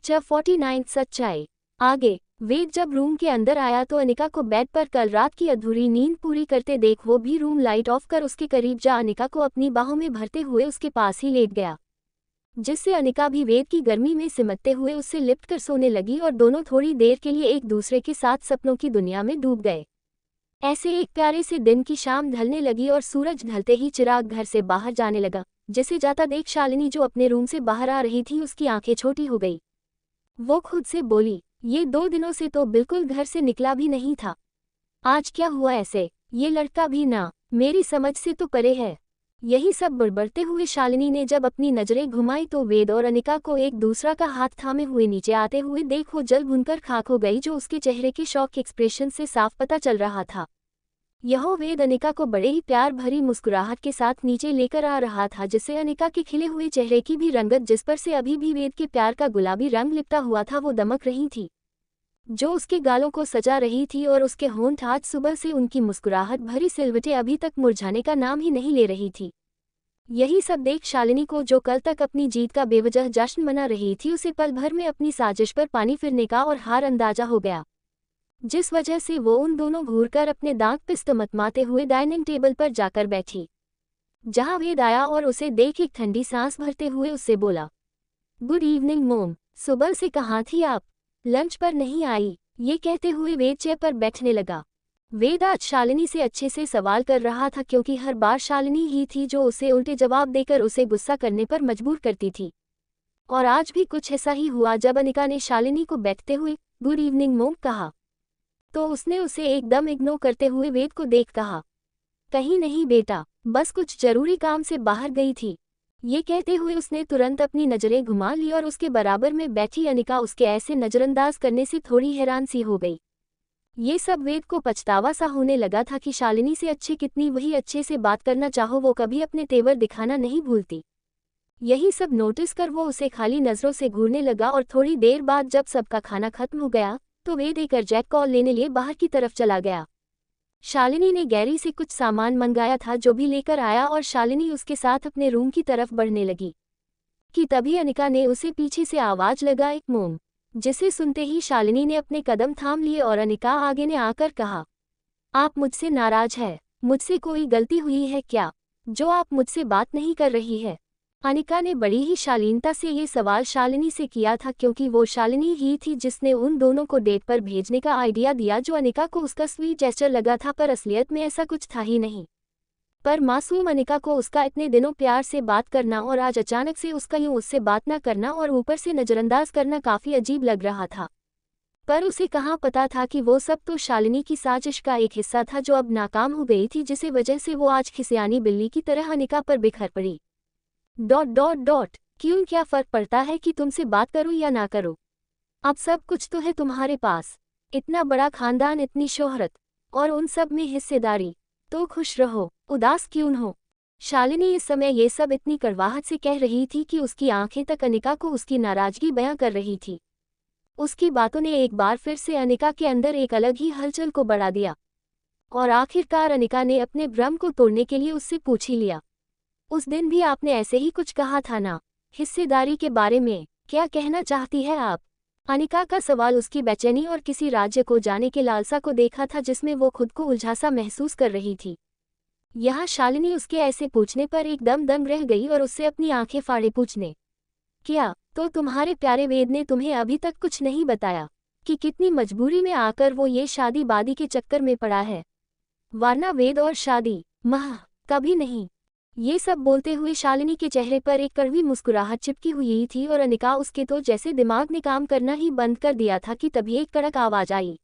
Lecture 49 सच्चाई। आगे वेद जब रूम के अंदर आया तो अनिका को बेड पर कल रात की अधूरी नींद पूरी करते देख वो भी रूम लाइट ऑफ कर उसके करीब जा अनिका को अपनी बाहों में भरते हुए उसके पास ही लेट गया, जिससे अनिका भी वेद की गर्मी में सिमटते हुए उससे लिपट कर सोने लगी और दोनों थोड़ी देर के लिए एक दूसरे के साथ सपनों की दुनिया में डूब गए। ऐसे एक प्यारे से दिन की शाम ढलने लगी और सूरज ढलते ही चिराग घर से बाहर जाने लगा। जिसे जाता देख शालिनी जो अपने रूम से बाहर आ रही थी उसकी आंखें छोटी हो गई। वो खुद से बोली, ये 2 दिनों से तो बिल्कुल घर से निकला भी नहीं था, आज क्या हुआ ऐसे? ये लड़का भी ना मेरी समझ से तो परे है। यही सब बड़बड़ते हुए शालिनी ने जब अपनी नजरें घुमाई तो वेद और अनिका को एक दूसरा का हाथ थामे हुए नीचे आते हुए देख वो जल भुनकर खाक हो गई, जो उसके चेहरे के शॉक एक्सप्रेशन से साफ पता चल रहा था। यह वेद अनिका को बड़े ही प्यार भरी मुस्कुराहट के साथ नीचे लेकर आ रहा था, जिससे अनिका के खिले हुए चेहरे की भी रंगत, जिस पर से अभी भी वेद के प्यार का गुलाबी रंग लिपटा हुआ था, वो दमक रही थी, जो उसके गालों को सजा रही थी। और उसके होंठ आज सुबह से उनकी मुस्कुराहट भरी सिलवटें अभी तक मुरझाने का नाम ही नहीं ले रही थी। यही सब देख शालिनी को, जो कल तक अपनी जीत का बेवजह जश्न मना रही थी, उसे पल भर में अपनी साजिश पर पानी फिरने का और हार अंदाजा हो गया, जिस वजह से वो उन दोनों घूरकर अपने दांत पिस्त मतमाते हुए डाइनिंग टेबल पर जाकर बैठी, जहां वेद आया और उसे देख एक ठंडी सांस भरते हुए उससे बोला, गुड इवनिंग मोम, सुबह से कहाँ थी आप, लंच पर नहीं आई? ये कहते हुए वेद चेयर पर बैठने लगा। वेद आज शालिनी से अच्छे से सवाल कर रहा था, क्योंकि हर बार शालिनी ही थी जो उसे उल्टे जवाब देकर उसे गुस्सा करने पर मजबूर करती थी, और आज भी कुछ ऐसा ही हुआ। जब अनिका ने शालिनी को बैठते हुए गुड इवनिंग मोम कहा तो उसने उसे एकदम इग्नोर करते हुए वेद को देख कहा, कहीं नहीं बेटा, बस कुछ जरूरी काम से बाहर गई थी। ये कहते हुए उसने तुरंत अपनी नजरें घुमा ली और उसके बराबर में बैठी अनिका उसके ऐसे नजरअंदाज करने से थोड़ी हैरान सी हो गई। ये सब वेद को पछतावा सा होने लगा था कि शालिनी से अच्छे कितनी वही अच्छे से बात करना चाहो, वो कभी अपने तेवर दिखाना नहीं भूलती। यही सब नोटिस कर वो उसे खाली नजरों से घूरने लगा, और थोड़ी देर बाद जब सबका खाना खत्म हो गया तो वेद एक अर्जेंट कॉल लेने लिए बाहर की तरफ चला गया। शालिनी ने गैरी से कुछ सामान मंगाया था, जो भी लेकर आया, और शालिनी उसके साथ अपने रूम की तरफ बढ़ने लगी कि तभी अनिका ने उसे पीछे से आवाज लगा, एक मोम, जिसे सुनते ही शालिनी ने अपने कदम थाम लिए और अनिका आगे ने आकर कहा, आप मुझसे नाराज है? मुझसे कोई गलती हुई है क्या, जो आप मुझसे बात नहीं कर रही है? अनिका ने बड़ी ही शालीनता से ये सवाल शालिनी से किया था, क्योंकि वो शालिनी ही थी जिसने उन दोनों को डेट पर भेजने का आइडिया दिया, जो अनिका को उसका स्वीट जेस्चर लगा था, पर असलियत में ऐसा कुछ था ही नहीं। पर मासूम अनिका को उसका इतने दिनों प्यार से बात करना और आज अचानक से उसका यूं उससे बात न करना और ऊपर से नजरअंदाज करना काफी अजीब लग रहा था। पर उसे कहाँ पता था कि वो सब तो शालिनी की साजिश का एक हिस्सा था, जो अब नाकाम हो गई थी, जिसे वजह से वो आज खिसियानी बिल्ली की तरह अनिका पर बिखर पड़ी। क्यों, क्या फर्क पड़ता है कि तुमसे बात करूं या ना करूं? अब सब कुछ तो है तुम्हारे पास, इतना बड़ा खानदान, इतनी शोहरत और उन सब में हिस्सेदारी, तो खुश रहो, उदास क्यों हो? शालिनी इस समय ये सब इतनी कड़वाहट से कह रही थी कि उसकी आंखें तक अनिका को उसकी नाराजगी बयां कर रही थी। उसकी बातों ने एक बार फिर से अनिका के अंदर एक अलग ही हलचल को बढ़ा दिया, और आखिरकार अनिका ने अपने भ्रम को तोड़ने के लिए उससे पूछ ही लिया, उस दिन भी आपने ऐसे ही कुछ कहा था ना, हिस्सेदारी के बारे में? क्या कहना चाहती है आप? अनिका का सवाल उसकी बेचैनी और किसी राज्य को जाने के लालसा को देखा था, जिसमें वो खुद को उलझासा महसूस कर रही थी। यहाँ शालिनी उसके ऐसे पूछने पर एकदम दंग रह गई और उससे अपनी आंखें फाड़े पूछने, क्या तो तुम्हारे प्यारे वेद ने तुम्हें अभी तक कुछ नहीं बताया कि कितनी मजबूरी में आकर वो ये शादी बादी के चक्कर में पड़ा है? वरना वेद और शादी कभी नहीं। ये सब बोलते हुए शालिनी के चेहरे पर एक कड़वी मुस्कुराहट चिपकी हुई थी, और अनिका उसके तो जैसे दिमाग ने काम करना ही बंद कर दिया था कि तभी एक कड़क आवाज आई,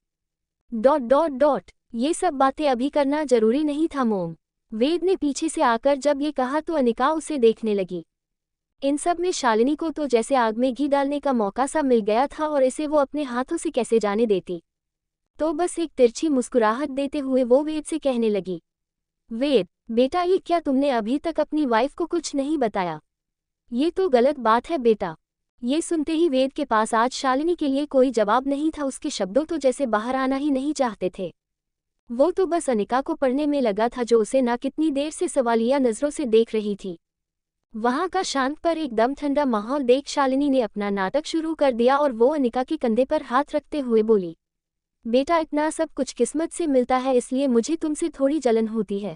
ये सब बातें अभी करना जरूरी नहीं था मोम। वेद ने पीछे से आकर जब ये कहा तो अनिका उसे देखने लगी। इन सब में शालिनी को तो जैसे आग में घी डालने का मौका सा मिल गया था, और इसे वो अपने हाथों से कैसे जाने देती। तो बस एक तिरछी मुस्कुराहट देते हुए वो वेद से कहने लगी, वेद बेटा, ये क्या तुमने अभी तक अपनी वाइफ को कुछ नहीं बताया? ये तो गलत बात है बेटा। ये सुनते ही वेद के पास आज शालिनी के लिए कोई जवाब नहीं था, उसके शब्दों तो जैसे बाहर आना ही नहीं चाहते थे। वो तो बस अनिका को पढ़ने में लगा था, जो उसे ना कितनी देर से सवालिया नजरों से देख रही थी। वहां का शांत पर एकदम ठंडा माहौल देख शालिनी ने अपना नाटक शुरू कर दिया और वो अनिका के कंधे पर हाथ रखते हुए बोली, बेटा इतना सब कुछ किस्मत से मिलता है, इसलिए मुझे तुमसे थोड़ी जलन होती है,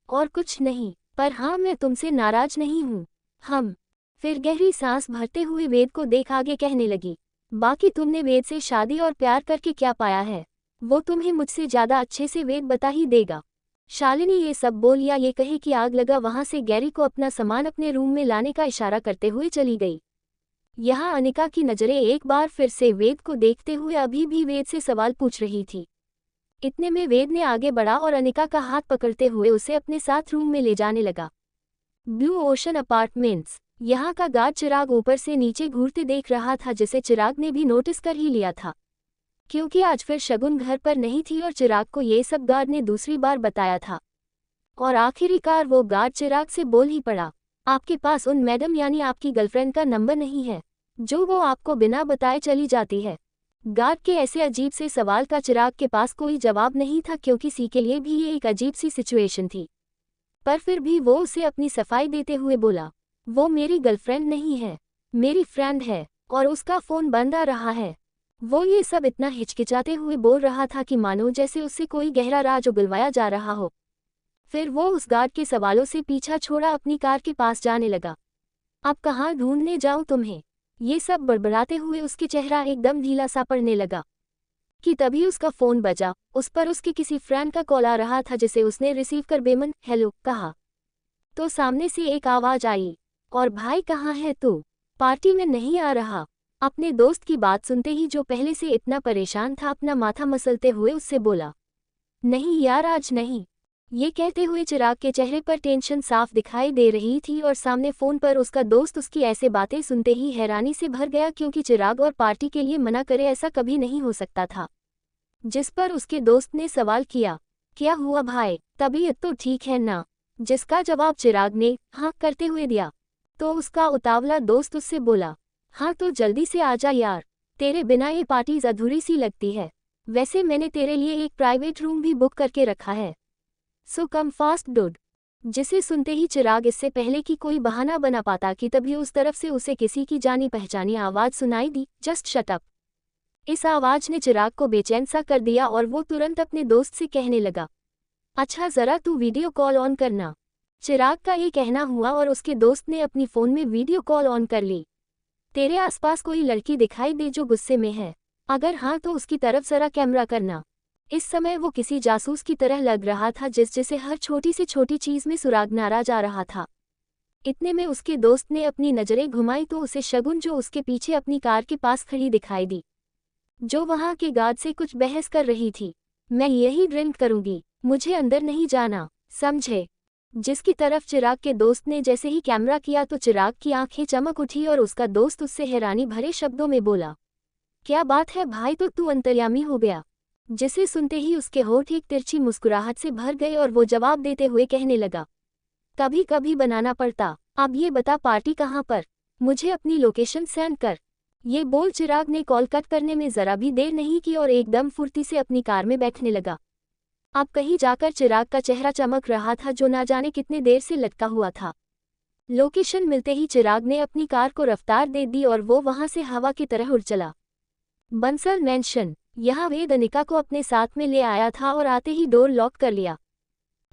और कुछ नहीं। पर हाँ, मैं तुमसे नाराज नहीं हूँ। हम फिर गहरी सांस भरते हुए वेद को देख आगे कहने लगी, बाकी तुमने वेद से शादी और प्यार करके क्या पाया है, वो तुम्हें मुझसे ज्यादा अच्छे से वेद बता ही देगा। शालिनी ये सब बोल या ये कहे कि आग लगा वहां से गैरी को अपना सामान अपने रूम में लाने का इशारा करते हुए चली गई। यहाँ अनिका की नजरें एक बार फिर से वेद को देखते हुए अभी भी वेद से सवाल पूछ रही थी। इतने में वेद ने आगे बढ़ा और अनिका का हाथ पकड़ते हुए उसे अपने साथ रूम में ले जाने लगा। Blue ocean apartments. यहाँ का गार्ड चिराग ऊपर से नीचे घूरते देख रहा था, जिसे चिराग ने भी नोटिस कर ही लिया था, क्योंकि आज फिर शगुन घर पर नहीं थी और चिराग को ये सब गार्ड ने दूसरी बार बताया था। और आखिरकार वो गार्ड चिराग से बोल ही पड़ा, आपके पास उन मैडम यानी आपकी गर्लफ्रेंड का नंबर नहीं है, जो वो आपको बिना बताए चली जाती है। गार्ड के ऐसे अजीब से सवाल का चिराग के पास कोई जवाब नहीं था, क्योंकि सी के लिए भी ये एक अजीब सी सिचुएशन थी। पर फिर भी वो उसे अपनी सफाई देते हुए बोला, वो मेरी गर्लफ्रेंड नहीं है, मेरी फ्रेंड है, और उसका फ़ोन बंद आ रहा है। वो ये सब इतना हिचकिचाते हुए बोल रहा था कि मानो जैसे उससे कोई गहरा राज उगलवाया जा रहा हो। फिर वो उस गार्ड के सवालों से पीछा छोड़ा अपनी कार के पास जाने लगा। अब कहाँ ढूंढने जाऊं तुम्हें, ये सब बड़बड़ाते हुए उसके चेहरा एकदम ढीला सा पड़ने लगा कि तभी उसका फ़ोन बजा। उस पर उसके किसी फ्रेंड का कॉल आ रहा था, जिसे उसने रिसीव कर बेमन हेलो कहा तो सामने से एक आवाज़ आई, और भाई कहाँ है तू, पार्टी में नहीं आ रहा। अपने दोस्त की बात सुनते ही जो पहले से इतना परेशान था अपना माथा मसलते हुए उससे बोला, नहीं यार आज नहीं। ये कहते हुए चिराग के चेहरे पर टेंशन साफ दिखाई दे रही थी और सामने फ़ोन पर उसका दोस्त उसकी ऐसे बातें सुनते ही हैरानी से भर गया, क्योंकि चिराग और पार्टी के लिए मना करे ऐसा कभी नहीं हो सकता था। जिस पर उसके दोस्त ने सवाल किया, क्या हुआ भाई, तबीयत तो ठीक है ना? जिसका जवाब चिराग ने हाँ करते हुए दिया, तो उसका उतावला दोस्त उससे बोला, हाँ तो जल्दी से आजा यार, तेरे बिना ये पार्टीज अधूरी सी लगती है। वैसे मैंने तेरे लिए एक प्राइवेट रूम भी बुक करके रखा है, सो कम फास्ट डूड। जिसे सुनते ही चिराग इससे पहले कि कोई बहाना बना पाता कि तभी उस तरफ से उसे किसी की जानी पहचानी आवाज़ सुनाई दी, जस्ट शट अप। इस आवाज़ ने चिराग को बेचैन सा कर दिया और वो तुरंत अपने दोस्त से कहने लगा, अच्छा ज़रा तू वीडियो कॉल ऑन करना। चिराग का ये कहना हुआ और उसके दोस्त ने अपनी फ़ोन में वीडियो कॉल ऑन कर ली। तेरे आसपास कोई लड़की दिखाई दे जो गुस्से में है? अगर हाँ तो उसकी तरफ ज़रा कैमरा करना। इस समय वो किसी जासूस की तरह लग रहा था, जिसे हर छोटी से छोटी चीज़ में सुराग नारा जा रहा था। इतने में उसके दोस्त ने अपनी नज़रें घुमाई तो उसे शगुन जो उसके पीछे अपनी कार के पास खड़ी दिखाई दी, जो वहाँ के गार्ड से कुछ बहस कर रही थी। मैं यही ड्रिंक करूँगी, मुझे अंदर नहीं जाना, समझे? जिसकी तरफ चिराग के दोस्त ने जैसे ही कैमरा किया तो चिराग की आंखें चमक उठी और उसका दोस्त उससे हैरानी भरे शब्दों में बोला, क्या बात है भाई, तो तू अंतर्यामी हो गया? जिसे सुनते ही उसके होठ एक तिरछी मुस्कुराहट से भर गए और वो जवाब देते हुए कहने लगा, कभी कभी बनाना पड़ता। अब ये बता पार्टी कहाँ पर, मुझे अपनी लोकेशन सेंड कर। ये बोल चिराग ने कॉल कट करने में ज़रा भी देर नहीं की और एकदम फुर्ती से अपनी कार में बैठने लगा। अब कहीं जाकर चिराग का चेहरा चमक रहा था, जो ना जाने कितने देर से लटका हुआ था। लोकेशन मिलते ही चिराग ने अपनी कार को रफ्तार दे दी और वो वहां से हवा की तरह उड़ चला। बंसल मैंशन। यहाँ वेद अनिका को अपने साथ में ले आया था और आते ही डोर लॉक कर लिया।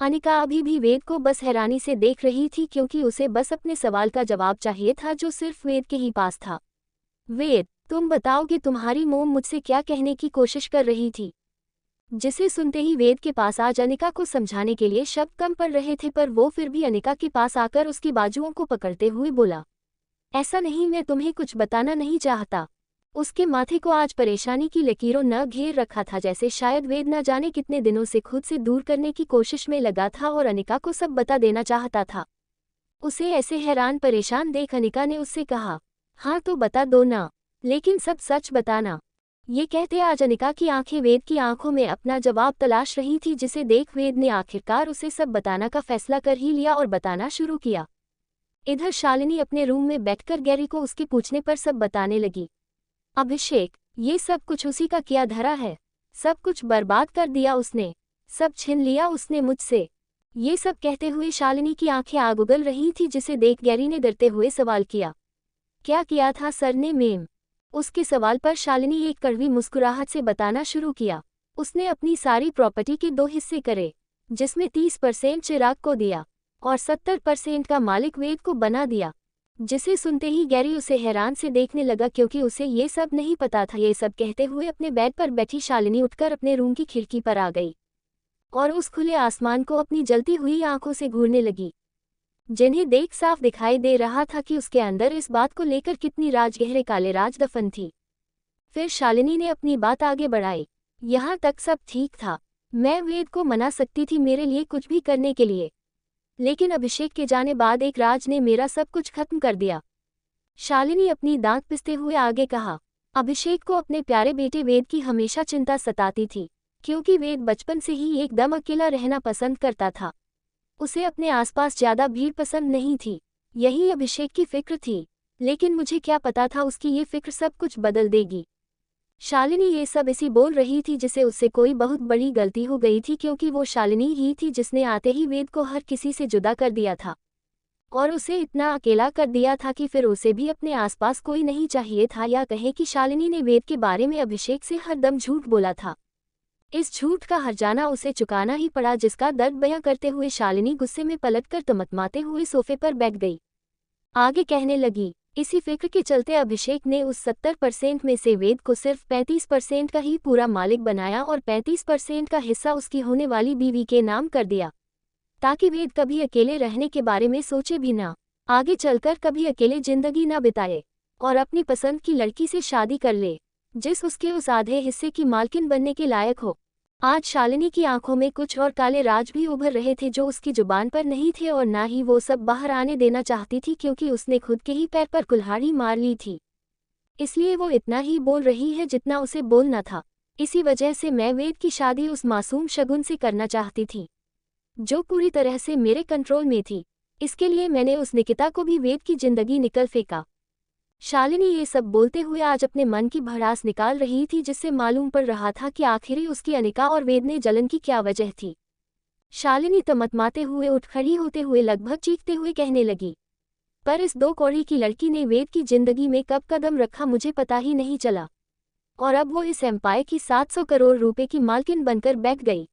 अनिका अभी भी वेद को बस हैरानी से देख रही थी, क्योंकि उसे बस अपने सवाल का जवाब चाहिए था जो सिर्फ वेद के ही पास था। वेद, तुम बताओ कि तुम्हारी मोम मुझसे क्या कहने की कोशिश कर रही थी? जिसे सुनते ही वेद के पास आज अनिका को समझाने के लिए शब्द कम पड़ रहे थे, पर वो फिर भी अनिका के पास आकर उसकी बाजुओं को पकड़ते हुए बोला, ऐसा नहीं, मैं तुम्हें कुछ बताना नहीं चाहता। उसके माथे को आज परेशानी की लकीरों न घेर रखा था, जैसे शायद वेद न जाने कितने दिनों से खुद से दूर करने की कोशिश में लगा था और अनिका को सब बता देना चाहता था। उसे ऐसे हैरान परेशान देख अनिका ने उससे कहा, हाँ तो बता दो ना, लेकिन सब सच बताना। ये कहते आज अनिका की आंखें वेद की आंखों में अपना जवाब तलाश रही थी, जिसे देख वेद ने आखिरकार उसे सब बताना का फैसला कर ही लिया और बताना शुरू किया। इधर शालिनी अपने रूम में बैठकर गैरी को उसके पूछने पर सब बताने लगी। अभिषेक, ये सब कुछ उसी का किया धरा है, सब कुछ बर्बाद कर दिया उसने, सब छीन लिया उसने मुझसे। ये सब कहते हुए शालिनी की आंखें आग उगल रही थी, जिसे देख गैरी ने डरते हुए सवाल किया, क्या किया था सर ने मैम? उसके सवाल पर शालिनी एक कड़वी मुस्कुराहट से बताना शुरू किया, उसने अपनी सारी प्रॉपर्टी के 2 हिस्से करे, जिसमें 30% चिराग को दिया और 70% का मालिक वेद को बना दिया। जिसे सुनते ही गैरी उसे हैरान से देखने लगा, क्योंकि उसे ये सब नहीं पता था। ये सब कहते हुए अपने बेड पर बैठी शालिनी उठकर अपने रूम की खिड़की पर आ गई और उस खुले आसमान को अपनी जलती हुई आंखों से घूरने लगी, जिन्हें देख साफ दिखाई दे रहा था कि उसके अंदर इस बात को लेकर कितनी गहरे काले राज दफन थी। फिर शालिनी ने अपनी बात आगे बढ़ाई, यहाँ तक सब ठीक था, मैं वेद को मना सकती थी मेरे लिए कुछ भी करने के लिए, लेकिन अभिषेक के जाने बाद एक राज ने मेरा सब कुछ खत्म कर दिया। शालिनी अपनी दांत पिसते हुए आगे कहा, अभिषेक को अपने प्यारे बेटे वेद की हमेशा चिंता सताती थी, क्योंकि वेद बचपन से ही एकदम अकेला रहना पसंद करता था। उसे अपने आसपास ज्यादा भीड़ पसंद नहीं थी, यही अभिषेक की फिक्र थी, लेकिन मुझे क्या पता था उसकी ये फिक्र सब कुछ बदल देगी। शालिनी ये सब इसी बोल रही थी जिसे उससे कोई बहुत बड़ी गलती हो गई थी, क्योंकि वो शालिनी ही थी जिसने आते ही वेद को हर किसी से जुदा कर दिया था और उसे इतना अकेला कर दिया था कि फिर उसे भी अपने आसपास कोई नहीं चाहिए था। या कहे कि शालिनी ने वेद के बारे में अभिषेक से हरदम झूठ बोला था। इस झूठ का हर्जाना उसे चुकाना ही पड़ा, जिसका दर्द बयां करते हुए शालिनी गुस्से में पलटकर तमतमाते हुए सोफे पर बैठ गई। आगे कहने लगी, इसी फिक्र के चलते अभिषेक ने उस 70% में से वेद को सिर्फ 35% का ही पूरा मालिक बनाया और 35% का हिस्सा उसकी होने वाली बीवी के नाम कर दिया, ताकि वेद कभी अकेले रहने के बारे में सोचे भी ना, आगे चलकर कभी अकेले जिंदगी ना बिताए और अपनी पसंद की लड़की से शादी कर ले, जिस उसके उस आधे हिस्से की मालकिन बनने के लायक हो। आज शालिनी की आंखों में कुछ और काले राज भी उभर रहे थे जो उसकी जुबान पर नहीं थे, और ना ही वो सब बाहर आने देना चाहती थी, क्योंकि उसने खुद के ही पैर पर कुल्हाड़ी मार ली थी। इसलिए वो इतना ही बोल रही है जितना उसे बोलना था। इसी वजह से मैं वेद की शादी उस मासूम शगुन से करना चाहती थी, जो पूरी तरह से मेरे कंट्रोल में थी। इसके लिए मैंने उस निकिता को भी वेद की जिंदगी निकल फेंका। शालिनी ये सब बोलते हुए आज अपने मन की भड़ास निकाल रही थी, जिससे मालूम पड़ रहा था कि आखिरी उसकी अनिका और वेद ने जलन की क्या वजह थी। शालिनी तमतमाते हुए उठ खड़ी होते हुए लगभग चीखते हुए कहने लगी, पर इस 2 कौड़ी की लड़की ने वेद की जिंदगी में कब कदम रखा मुझे पता ही नहीं चला, और अब वो इस एम्पायर की 700 करोड़ रुपए की मालकिन बनकर बैठ गई।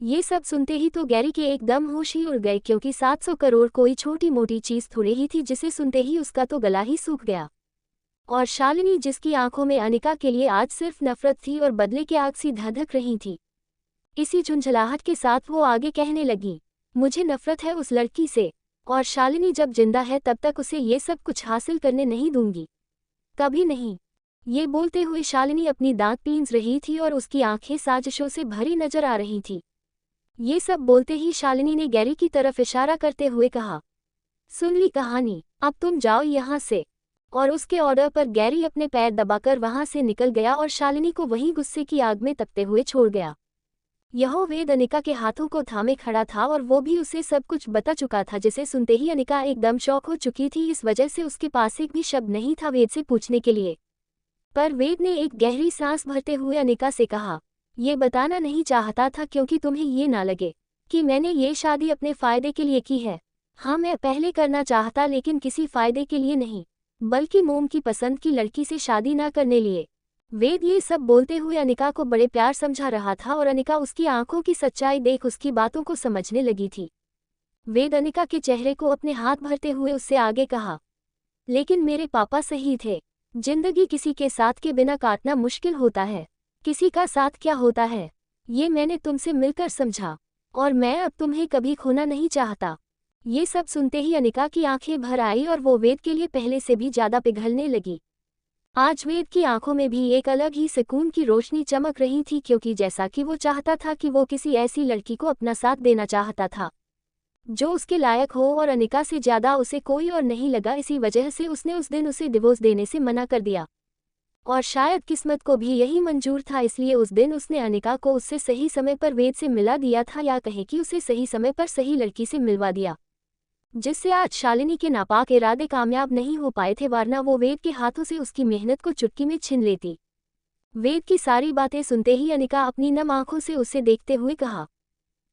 ये सब सुनते ही तो गैरी के एकदम होश ही उड़ गए, क्योंकि 700 करोड़ कोई छोटी मोटी चीज थोड़ी ही थी, जिसे सुनते ही उसका तो गला ही सूख गया। और शालिनी, जिसकी आंखों में अनिका के लिए आज सिर्फ नफरत थी और बदले की आग सी धधक रही थी, इसी झुंझलाहट के साथ वो आगे कहने लगी, मुझे नफरत है उस लड़की से, और शालिनी जब जिंदा है तब तक उसे ये सब कुछ हासिल करने नहीं दूंगी, कभी नहीं। ये बोलते हुए शालिनी अपनी दांत पींस रही थी और उसकी आंखें साजिशों से भरी नजर आ रही थी। ये सब बोलते ही शालिनी ने गैरी की तरफ इशारा करते हुए कहा, सुन ली कहानी, अब तुम जाओ यहाँ से। और उसके ऑर्डर पर गैरी अपने पैर दबाकर वहां से निकल गया और शालिनी को वहीं गुस्से की आग में तपते हुए छोड़ गया। यह वेद अनिका के हाथों को थामे खड़ा था और वो भी उसे सब कुछ बता चुका था, जिसे सुनते ही अनिका एकदम शॉक हो चुकी थी। इस वजह से उसके पास एक भी शब्द नहीं था वेद से पूछने के लिए। पर वेद ने एक गहरी सांस भरते हुए अनिका से कहा, ये बताना नहीं चाहता था क्योंकि तुम्हें ये ना लगे कि मैंने ये शादी अपने फायदे के लिए की है। हाँ, मैं पहले करना चाहता, लेकिन किसी फायदे के लिए नहीं, बल्कि मोम की पसंद की लड़की से शादी ना करने लिए। वेद ये सब बोलते हुए अनिका को बड़े प्यार समझा रहा था और अनिका उसकी आंखों की सच्चाई देख उसकी बातों को समझने लगी थी। वेद अनिका के चेहरे को अपने हाथ भरते हुए उससे आगे कहा, लेकिन मेरे पापा सही थे, जिंदगी किसी के साथ के बिना काटना मुश्किल होता है। किसी का साथ क्या होता है ये मैंने तुमसे मिलकर समझा, और मैं अब तुम्हें कभी खोना नहीं चाहता। ये सब सुनते ही अनिका की आंखें भर आई और वो वेद के लिए पहले से भी ज्यादा पिघलने लगी। आज वेद की आंखों में भी एक अलग ही सुकून की रोशनी चमक रही थी, क्योंकि जैसा कि वो चाहता था कि वो किसी ऐसी लड़की को अपना साथ देना चाहता था जो उसके लायक हो, और अनिका से ज्यादा उसे कोई और नहीं लगा। इसी वजह से उसने उस दिन उसे डिवोर्स देने से मना कर दिया, और शायद किस्मत को भी यही मंजूर था, इसलिए उस दिन उसने अनिका को उससे सही समय पर वेद से मिला दिया था, या कहे कि उसे सही समय पर सही लड़की से मिलवा दिया, जिससे आज शालिनी के नापाक इरादे कामयाब नहीं हो पाए थे, वरना वो वेद के हाथों से उसकी मेहनत को चुटकी में छीन लेती। वेद की सारी बातें सुनते ही अनिका अपनी नम आंखों से उसे देखते हुए कहा,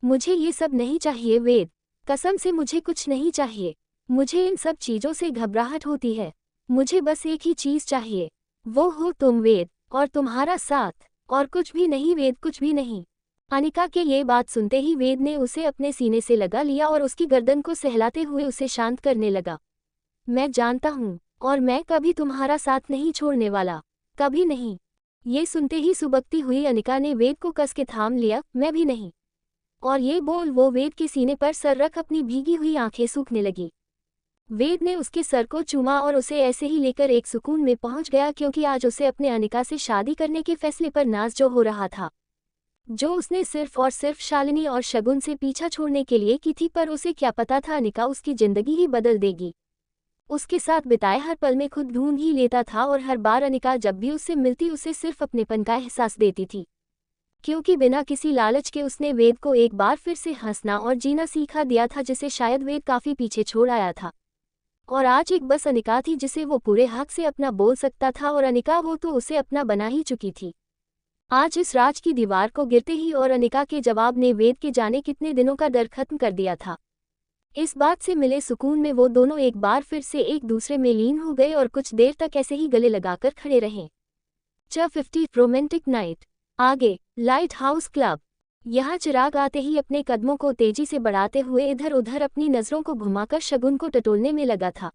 मुझे ये सब नहीं चाहिए वेद, कसम से मुझे कुछ नहीं चाहिए। मुझे इन सब चीज़ों से घबराहट होती है। मुझे बस एक ही चीज़ चाहिए, वो हो तुम वेद, और तुम्हारा साथ, और कुछ भी नहीं वेद, कुछ भी नहीं। अनिका के ये बात सुनते ही वेद ने उसे अपने सीने से लगा लिया और उसकी गर्दन को सहलाते हुए उसे शांत करने लगा। मैं जानता हूँ, और मैं कभी तुम्हारा साथ नहीं छोड़ने वाला, कभी नहीं। ये सुनते ही सुबकती हुई अनिका ने वेद को कस के थाम लिया, मैं भी नहीं। और ये बोल वो वेद के सीने पर सर रख अपनी भीगी हुई आंखें सूखने लगी। वेद ने उसके सर को चूमा और उसे ऐसे ही लेकर एक सुकून में पहुंच गया, क्योंकि आज उसे अपने अनिका से शादी करने के फैसले पर नाज जो हो रहा था, जो उसने सिर्फ और सिर्फ शालिनी और शगुन से पीछा छोड़ने के लिए की थी। पर उसे क्या पता था अनिका उसकी जिंदगी ही बदल देगी। उसके साथ बिताए हर पल में खुद ढूंढ ही लेता था, और हर बार अनिका जब भी उससे मिलती उसे सिर्फ अपनेपन का एहसास देती थी, क्योंकि बिना किसी लालच के उसने वेद को एक बार फिर से हंसना और जीना सिखा दिया था, जिसे शायद वेद काफी पीछे छोड़ आया था। और आज एक बस अनिका थी जिसे वो पूरे हक से अपना बोल सकता था, और अनिका वो तो उसे अपना बना ही चुकी थी। आज इस राज की दीवार को गिरते ही और अनिका के जवाब ने वेद के जाने कितने दिनों का डर खत्म कर दिया था। इस बात से मिले सुकून में वो दोनों एक बार फिर से एक दूसरे में लीन हो गए और कुछ देर तक ऐसे ही गले लगाकर खड़े रहे। 50 रोमांटिक नाइट। आगे लाइट हाउस क्लब। यहाँ चिराग आते ही अपने कदमों को तेजी से बढ़ाते हुए इधर उधर अपनी नज़रों को घुमाकर शगुन को टटोलने में लगा था।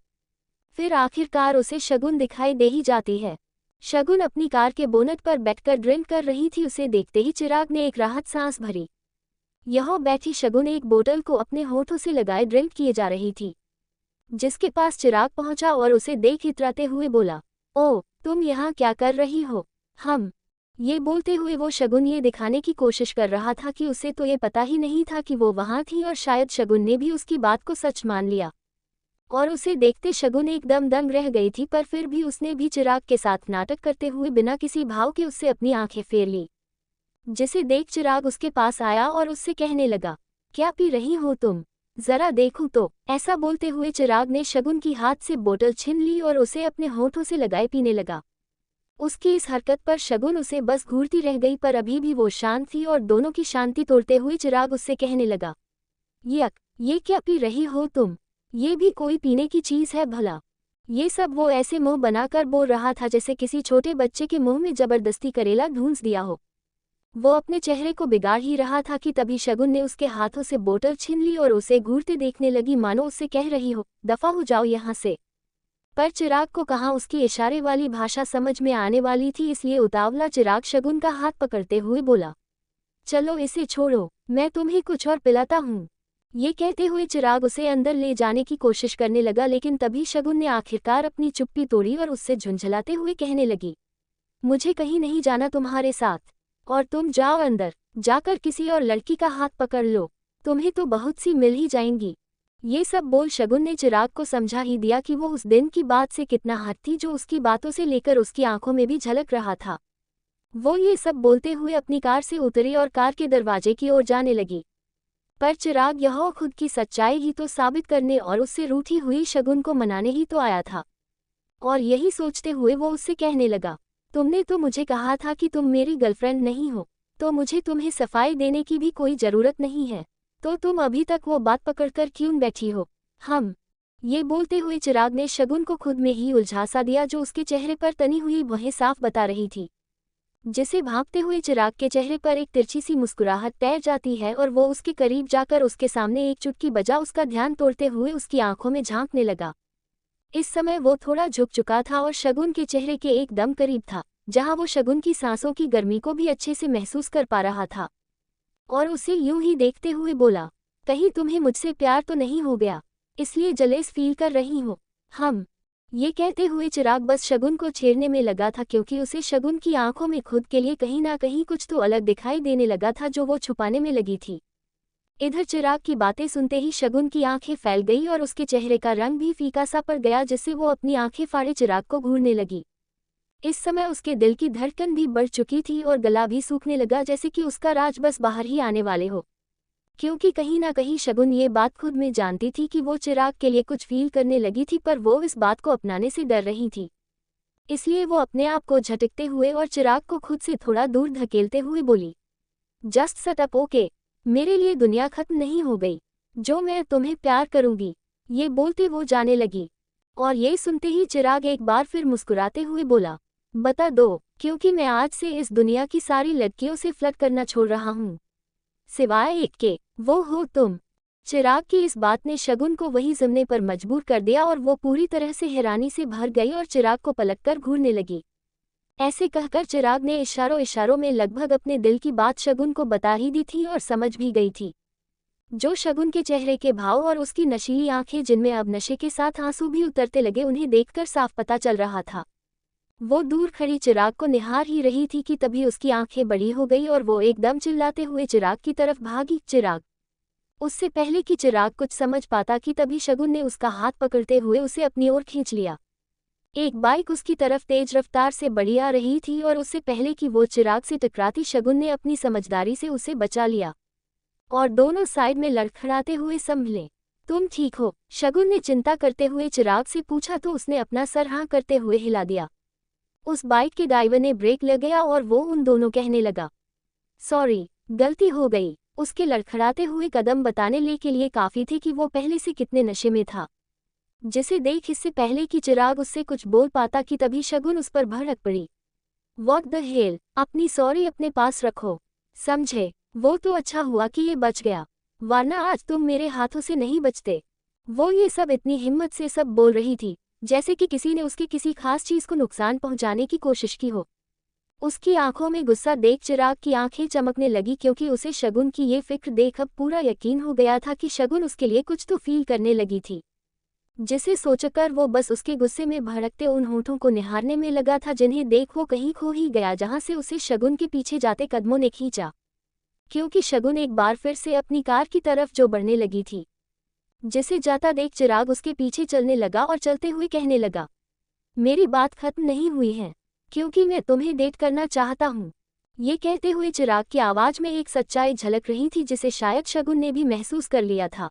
फिर आखिरकार उसे शगुन दिखाई दे ही जाती है। शगुन अपनी कार के बोनट पर बैठकर ड्रिंक कर रही थी। उसे देखते ही चिराग ने एक राहत सांस भरी। यहाँ बैठी शगुन एक बोतल को अपने होठों से लगाए ड्रिंक किए जा रही थी, जिसके पास चिराग पहुंचा और उसे देख इतराते हुए बोला, ओ तुम यहाँ क्या कर रही हो? हम ये बोलते हुए वो शगुन ये दिखाने की कोशिश कर रहा था कि उसे तो ये पता ही नहीं था कि वो वहाँ थी, और शायद शगुन ने भी उसकी बात को सच मान लिया। और उसे देखते शगुन एकदम दंग रह गई थी, पर फिर भी उसने भी चिराग के साथ नाटक करते हुए बिना किसी भाव के उससे अपनी आंखें फेर ली। जिसे देख चिराग उसके पास आया और उससे कहने लगा, क्या पी रही हो तुम? जरा देखूं तो। ऐसा बोलते हुए चिराग ने शगुन की हाथ से बोतल छीन ली और उसे अपने होठों से लगाए पीने लगा। उसकी इस हरकत पर शगुन उसे बस घूरती रह गई, पर अभी भी वो शांत थी, और दोनों की शांति तोड़ते हुए चिराग उससे कहने लगा, यक, ये क्या पी रही हो तुम? ये भी कोई पीने की चीज़ है भला? ये सब वो ऐसे मुंह बनाकर बोल रहा था जैसे किसी छोटे बच्चे के मुंह में जबरदस्ती करेला ढूंस दिया हो। वो अपने चेहरे को बिगाड़ ही रहा था कि तभी शगुन ने उसके हाथों से बोतल छीन ली और उसे घूरते देखने लगी, मानो उससे कह रही हो, दफा हो जाओ यहाँ से। पर चिराग को कहाँ उसकी इशारे वाली भाषा समझ में आने वाली थी, इसलिए उतावला चिराग शगुन का हाथ पकड़ते हुए बोला, चलो इसे छोड़ो, मैं तुम्हें कुछ और पिलाता हूँ। ये कहते हुए चिराग उसे अंदर ले जाने की कोशिश करने लगा, लेकिन तभी शगुन ने आखिरकार अपनी चुप्पी तोड़ी और उससे झुंझलाते हुए कहने लगी, मुझे कहीं नहीं जाना तुम्हारे साथ, और तुम जाओ अंदर जाकर किसी और लड़की का हाथ पकड़ लो, तुम्हें तो बहुत सी मिल ही जाएंगी। ये सब बोल शगुन ने चिराग को समझा ही दिया कि वो उस दिन की बात से कितना हट थी, जो उसकी बातों से लेकर उसकी आंखों में भी झलक रहा था। वो ये सब बोलते हुए अपनी कार से उतरी और कार के दरवाजे की ओर जाने लगी। पर चिराग यह खुद की सच्चाई ही तो साबित करने और उससे रूठी हुई शगुन को मनाने ही तो आया था। और यही सोचते हुए वो उससे कहने लगा, तुमने तो मुझे कहा था कि तुम मेरी गर्लफ्रेंड नहीं हो, तो मुझे तुम्हें सफाई देने की भी कोई ज़रूरत नहीं है, तो तुम अभी तक वो बात पकड़कर क्यों बैठी हो? हम ये बोलते हुए चिराग ने शगुन को खुद में ही उलझा सा दिया, जो उसके चेहरे पर तनी हुई भौहें साफ बता रही थी, जिसे भांपते हुए चिराग के चेहरे पर एक तिरछी सी मुस्कुराहट तैर जाती है, और वो उसके करीब जाकर उसके सामने एक चुटकी बजा उसका ध्यान तोड़ते हुए उसकी आंखों में झांकने लगा। इस समय वो थोड़ा झुक चुका था और शगुन के चेहरे के एकदम करीब था, जहां वो शगुन की सांसों की गर्मी को भी अच्छे से महसूस कर पा रहा था, और उसे यूं ही देखते हुए बोला, कहीं तुम्हें मुझसे प्यार तो नहीं हो गया, इसलिए जलेस फील कर रही हो? हम ये कहते हुए चिराग बस शगुन को छेड़ने में लगा था, क्योंकि उसे शगुन की आंखों में खुद के लिए कहीं ना कहीं कुछ तो अलग दिखाई देने लगा था, जो वो छुपाने में लगी थी। इधर चिराग की बातें सुनते ही शगुन की आंखें फैल गई और उसके चेहरे का रंग भी फीका सा पड़ गया, जिससे वो अपनी आंखें फाड़े चिराग को घूरने लगी। इस समय उसके दिल की धड़कन भी बढ़ चुकी थी और गला भी सूखने लगा, जैसे कि उसका राज बस बाहर ही आने वाले हो, क्योंकि कहीं ना कहीं शगुन ये बात खुद में जानती थी कि वो चिराग के लिए कुछ फील करने लगी थी, पर वो इस बात को अपनाने से डर रही थी। इसलिए वो अपने आप को झटकते हुए और चिराग को खुद से थोड़ा दूर धकेलते हुए बोली, जस्ट सट अप ओके, मेरे लिए दुनिया खत्म नहीं हो गई, जो मैं तुम्हें प्यार करूंगी। ये बोलते वो जाने लगी। और ये सुनते ही चिराग एक बार फिर मुस्कुराते हुए बोला, बता दो, क्योंकि मैं आज से इस दुनिया की सारी लड़कियों से फ्लर्ट करना छोड़ रहा हूँ, सिवाय एक के, वो हो तुम। चिराग की इस बात ने शगुन को वही जमने पर मजबूर कर दिया और वो पूरी तरह से हैरानी से भर गई और चिराग को पलटकर घूरने लगी। ऐसे कहकर चिराग ने इशारों इशारों में लगभग अपने दिल की बात शगुन को बता ही दी थी और समझ भी गई थी। जो शगुन के चेहरे के भाव और उसकी नशीली आंखें जिनमें अब नशे के साथ आंसू भी उतरते लगे उन्हें देखकर साफ पता चल रहा था। वो दूर खड़ी चिराग को निहार ही रही थी कि तभी उसकी आंखें बड़ी हो गई और वो एकदम चिल्लाते हुए चिराग की तरफ भागी। चिराग! उससे पहले कि चिराग कुछ समझ पाता कि तभी शगुन ने उसका हाथ पकड़ते हुए उसे अपनी ओर खींच लिया। एक बाइक उसकी तरफ तेज रफ्तार से बढ़ी आ रही थी और उससे पहले कि वो चिराग से टकराती शगुन ने अपनी समझदारी से उसे बचा लिया और दोनों साइड में लड़खड़ाते हुए संभले। तुम ठीक हो? शगुन ने चिंता करते हुए चिराग से पूछा तो उसने अपना सर हाँ करते हुए हिला दिया। उस बाइक के ड्राइवर ने ब्रेक लगाया और वो उन दोनों कहने लगा, सॉरी, गलती हो गई। उसके लड़खड़ाते हुए कदम बताने के लिए काफी थे कि वो पहले से कितने नशे में था, जिसे देख इससे पहले कि चिराग उससे कुछ बोल पाता कि तभी शगुन उस पर भड़क पड़ी। व्हाट द हेल, अपनी सॉरी अपने पास रखो, समझे? वो तो अच्छा हुआ कि ये बच गया, वरना आज तुम मेरे हाथों से नहीं बचते। वो ये सब इतनी हिम्मत से सब बोल रही थी जैसे कि किसी ने उसकी किसी खास चीज को नुकसान पहुंचाने की कोशिश की हो। उसकी आंखों में गुस्सा देख चिराग की आंखें चमकने लगी क्योंकि उसे शगुन की ये फिक्र देख अब पूरा यकीन हो गया था कि शगुन उसके लिए कुछ तो फील करने लगी थी, जिसे सोचकर वो बस उसके गुस्से में भड़कते उन होठों को निहारने में लगा था जिन्हें देख वो कहीं खो ही गया जहां से उसे शगुन के पीछे जाते कदमों ने खींचा, क्योंकि शगुन एक बार फिर से अपनी कार की तरफ जो बढ़ने लगी थी, जिसे जाता देख चिराग उसके पीछे चलने लगा और चलते हुए कहने लगा, मेरी बात खत्म नहीं हुई है, क्योंकि मैं तुम्हें डेट करना चाहता हूँ। ये कहते हुए चिराग की आवाज में एक सच्चाई झलक रही थी जिसे शायद शगुन ने भी महसूस कर लिया था,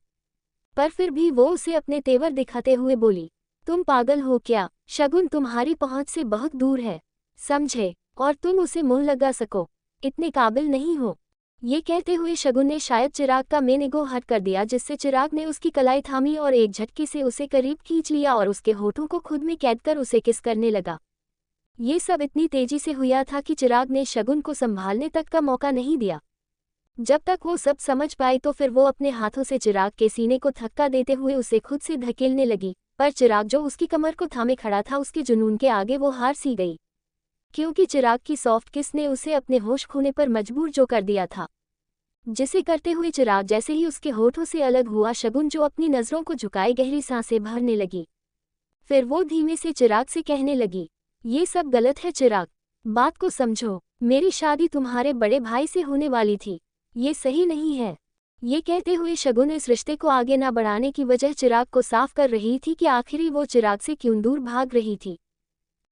पर फिर भी वो उसे अपने तेवर दिखाते हुए बोली, तुम पागल हो क्या? शगुन तुम्हारी पहुंच से बहुत दूर है, समझे? और तुम उसे मुंह लगा सको, इतने काबिल नहीं हो। ये कहते हुए शगुन ने शायद चिराग का मेन ईगो हट कर दिया जिससे चिराग ने उसकी कलाई थामी और एक झटके से उसे करीब खींच लिया और उसके होठों को खुद में कैद कर उसे किस करने लगा। ये सब इतनी तेजी से हुआ था कि चिराग ने शगुन को संभालने तक का मौका नहीं दिया। जब तक वो सब समझ पाई तो फिर वो अपने हाथों से चिराग के सीने को धक्का देते हुए उसे खुद से धकेलने लगी, पर चिराग जो उसकी कमर को थामे खड़ा था उसके जुनून के आगे वो हार सी गई, क्योंकि चिराग की सॉफ्ट किस ने उसे अपने होश खोने पर मजबूर जो कर दिया था, जिसे करते हुए चिराग जैसे ही उसके होठों से अलग हुआ शगुन जो अपनी नजरों को झुकाए गहरी सांसें भरने लगी। फिर वो धीमे से चिराग से कहने लगी, ये सब गलत है चिराग, बात को समझो, मेरी शादी तुम्हारे बड़े भाई से होने वाली थी, ये सही नहीं है। ये कहते हुए शगुन इस रिश्ते को आगे न बढ़ाने की वजह चिराग को साफ कर रही थी कि आखिरी वो चिराग से क्यों दूर भाग रही थी,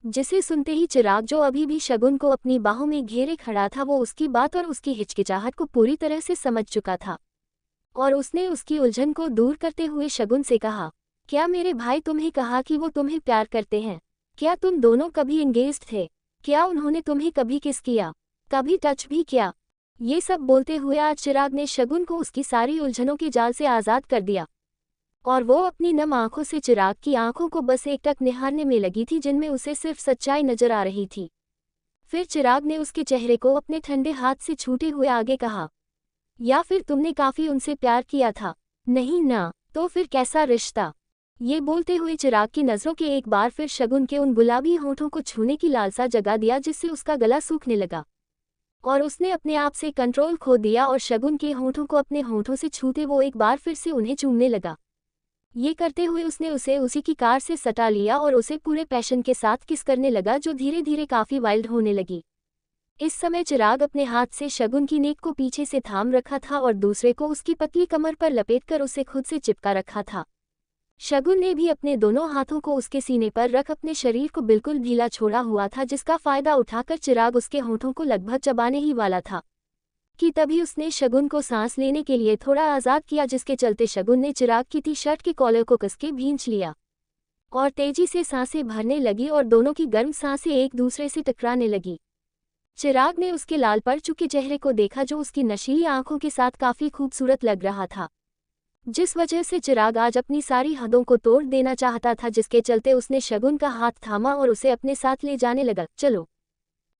जिसे सुनते ही चिराग जो अभी भी शगुन को अपनी बाहों में घेरे खड़ा था वो उसकी बात और उसकी हिचकिचाहट को पूरी तरह से समझ चुका था, और उसने उसकी उलझन को दूर करते हुए शगुन से कहा, क्या मेरे भाई तुम्हें कहा कि वो तुम्हें प्यार करते हैं? क्या तुम दोनों कभी एंगेज्ड थे? क्या उन्होंने तुम्हें कभी किस किया, कभी टच भी किया? ये सब बोलते हुए आज चिराग ने शगुन को उसकी सारी उलझनों के जाल से आज़ाद कर दिया, और वो अपनी नम आंखों से चिराग की आंखों को बस एकटक निहारने में लगी थी जिनमें उसे सिर्फ सच्चाई नजर आ रही थी। फिर चिराग ने उसके चेहरे को अपने ठंडे हाथ से छूते हुए आगे कहा, या फिर तुमने काफी उनसे प्यार किया था? नहीं ना, तो फिर कैसा रिश्ता? ये बोलते हुए चिराग की नजरों के एक बार फिर शगुन के उन गुलाबी होठों को छूने की लालसा जगा दिया जिससे उसका गला सूखने लगा, और उसने अपने आप से कंट्रोल खो दिया और शगुन के होठों को अपने होठों से छूते वो एक बार फिर से उन्हें चूमने लगा। ये करते हुए उसने उसे उसी की कार से सटा लिया और उसे पूरे पैशन के साथ किस करने लगा जो धीरे धीरे काफी वाइल्ड होने लगी। इस समय चिराग अपने हाथ से शगुन की नेक को पीछे से थाम रखा था और दूसरे को उसकी पतली कमर पर लपेटकर उसे खुद से चिपका रखा था। शगुन ने भी अपने दोनों हाथों को उसके सीने पर रख अपने शरीर को बिल्कुल ढीला छोड़ा हुआ था, जिसका फायदा उठाकर चिराग उसके होठों को लगभग चबाने ही वाला था कि तभी उसने शगुन को सांस लेने के लिए थोड़ा आज़ाद किया, जिसके चलते शगुन ने चिराग की टी शर्ट के कॉलर को कसके भींच लिया और तेजी से सांसें भरने लगी और दोनों की गर्म सांसें एक दूसरे से टकराने लगी। चिराग ने उसके लाल पड़ चुके चेहरे को देखा जो उसकी नशीली आंखों के साथ काफी खूबसूरत लग रहा था, जिस वजह से चिराग आज अपनी सारी हदों को तोड़ देना चाहता था, जिसके चलते उसने शगुन का हाथ थामा और उसे अपने साथ ले जाने लगा। चलो।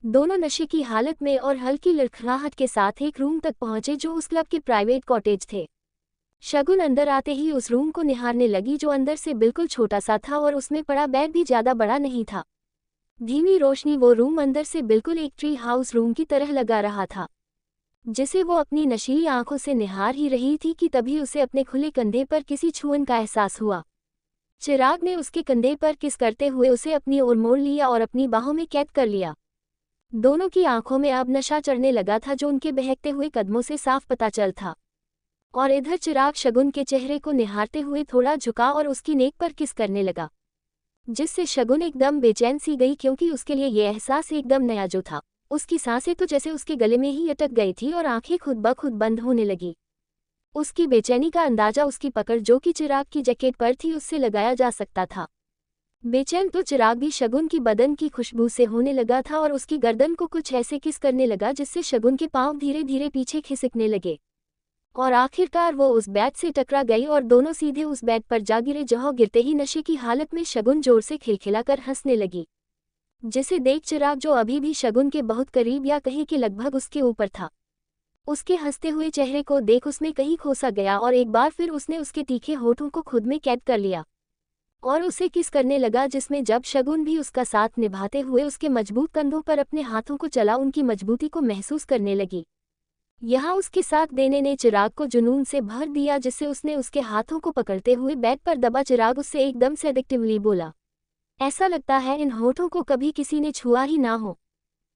दोनों नशे की हालत में और हल्की लड़खड़ाहट के साथ एक रूम तक पहुंचे जो उस क्लब के प्राइवेट कॉटेज थे। शगुन अंदर आते ही उस रूम को निहारने लगी जो अंदर से बिल्कुल छोटा सा था और उसमें पड़ा बेड भी ज्यादा बड़ा नहीं था। धीमी रोशनी वो रूम अंदर से बिल्कुल एक ट्री हाउस रूम की तरह लगा रहा था, जिसे वो अपनी नशीली आंखों से निहार ही रही थी कि तभी उसे अपने खुले कंधे पर किसी छुअन का एहसास हुआ। चिराग ने उसके कंधे पर किस करते हुए उसे अपनी ओर मोड़ लिया और अपनी बाहों में कैद कर लिया। दोनों की आंखों में अब नशा चढ़ने लगा था जो उनके बहकते हुए कदमों से साफ पता चल था। और इधर चिराग शगुन के चेहरे को निहारते हुए थोड़ा झुका और उसकी नेक पर किस करने लगा, जिससे शगुन एकदम बेचैन सी गई क्योंकि उसके लिए यह एहसास एकदम नया जो था। उसकी सांसें तो जैसे उसके गले में ही अटक गई थी और आंखें खुद ब खुद बंद होने लगी। उसकी बेचैनी का अंदाजा उसकी पकड़ जो कि चिराग की जैकेट पर थी उससे लगाया जा सकता था। बेचैन तो चिराग भी शगुन की बदन की खुशबू से होने लगा था और उसकी गर्दन को कुछ ऐसे किस करने लगा जिससे शगुन के पांव धीरे धीरे पीछे खिसकने लगे और आखिरकार वो उस बेड से टकरा गई और दोनों सीधे उस बेड पर जा गिरे, जहां गिरते ही नशे की हालत में शगुन जोर से खिलखिलाकर हंसने लगी, जिसे देख चिराग जो अभी भी शगुन के बहुत करीब या कहीं कि लगभग उसके ऊपर था, उसके हंसते हुए चेहरे को देख उसमें कहीं खोसा गया और एक बार फिर उसने उसके तीखे होठों को खुद में कैद कर लिया और उसे किस करने लगा, जिसमें जब शगुन भी उसका साथ निभाते हुए उसके मजबूत कंधों पर अपने हाथों को चला उनकी मजबूती को महसूस करने लगी। यहाँ उसके साथ देने ने चिराग को जुनून से भर दिया, जिससे उसने उसके हाथों को पकड़ते हुए बेड पर दबा चिराग उससे एकदम सेडिक्टिवली बोला, ऐसा लगता है इन होठों को कभी किसी ने छुआ ही ना हो,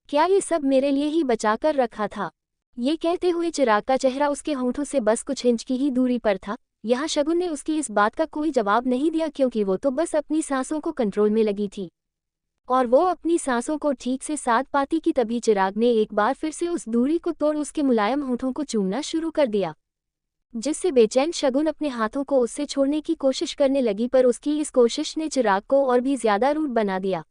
क्या ये सब मेरे लिए ही बचा कर रखा था। ये कहते हुए चिराग का चेहरा उसके होठों से बस कुछ इंच की ही दूरी पर था। यहाँ शगुन ने उसकी इस बात का कोई जवाब नहीं दिया क्योंकि वो तो बस अपनी सांसों को कंट्रोल में लगी थी और वो अपनी सांसों को ठीक से साध पाती कि तभी चिराग ने एक बार फिर से उस दूरी को तोड़ उसके मुलायम होठों को चूमना शुरू कर दिया, जिससे बेचैन शगुन अपने हाथों को उससे छोड़ने की कोशिश करने लगी, पर उसकी इस कोशिश ने चिराग को और भी ज्यादा रूड बना दिया,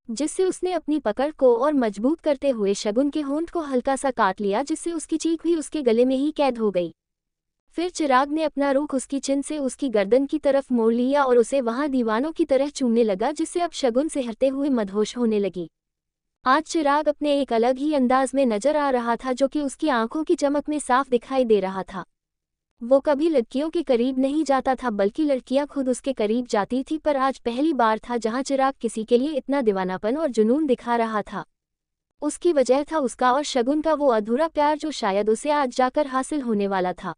जिससे उसने अपनी पकड़ को और मजबूत करते हुए शगुन के होंठ को हल्का सा काट लिया, जिससे उसकी चीख भी उसके गले में ही कैद हो गई। फिर चिराग ने अपना रुख उसकी चिन से उसकी गर्दन की तरफ मोड़ लिया और उसे वहां दीवानों की तरह चूमने लगा, जिससे अब शगुन सिहरते हुए मदहोश होने लगी। आज चिराग अपने एक अलग ही अंदाज में नजर आ रहा था जो कि उसकी आंखों की चमक में साफ दिखाई दे रहा था। वो कभी लड़कियों के करीब नहीं जाता था बल्कि लड़कियां खुद उसके करीब जाती थी, पर आज पहली बार था जहां चिराग किसी के लिए इतना दीवानापन और जुनून दिखा रहा था। उसकी वजह था उसका और शगुन का वो अधूरा प्यार जो शायद उसे आज जाकर हासिल होने वाला था।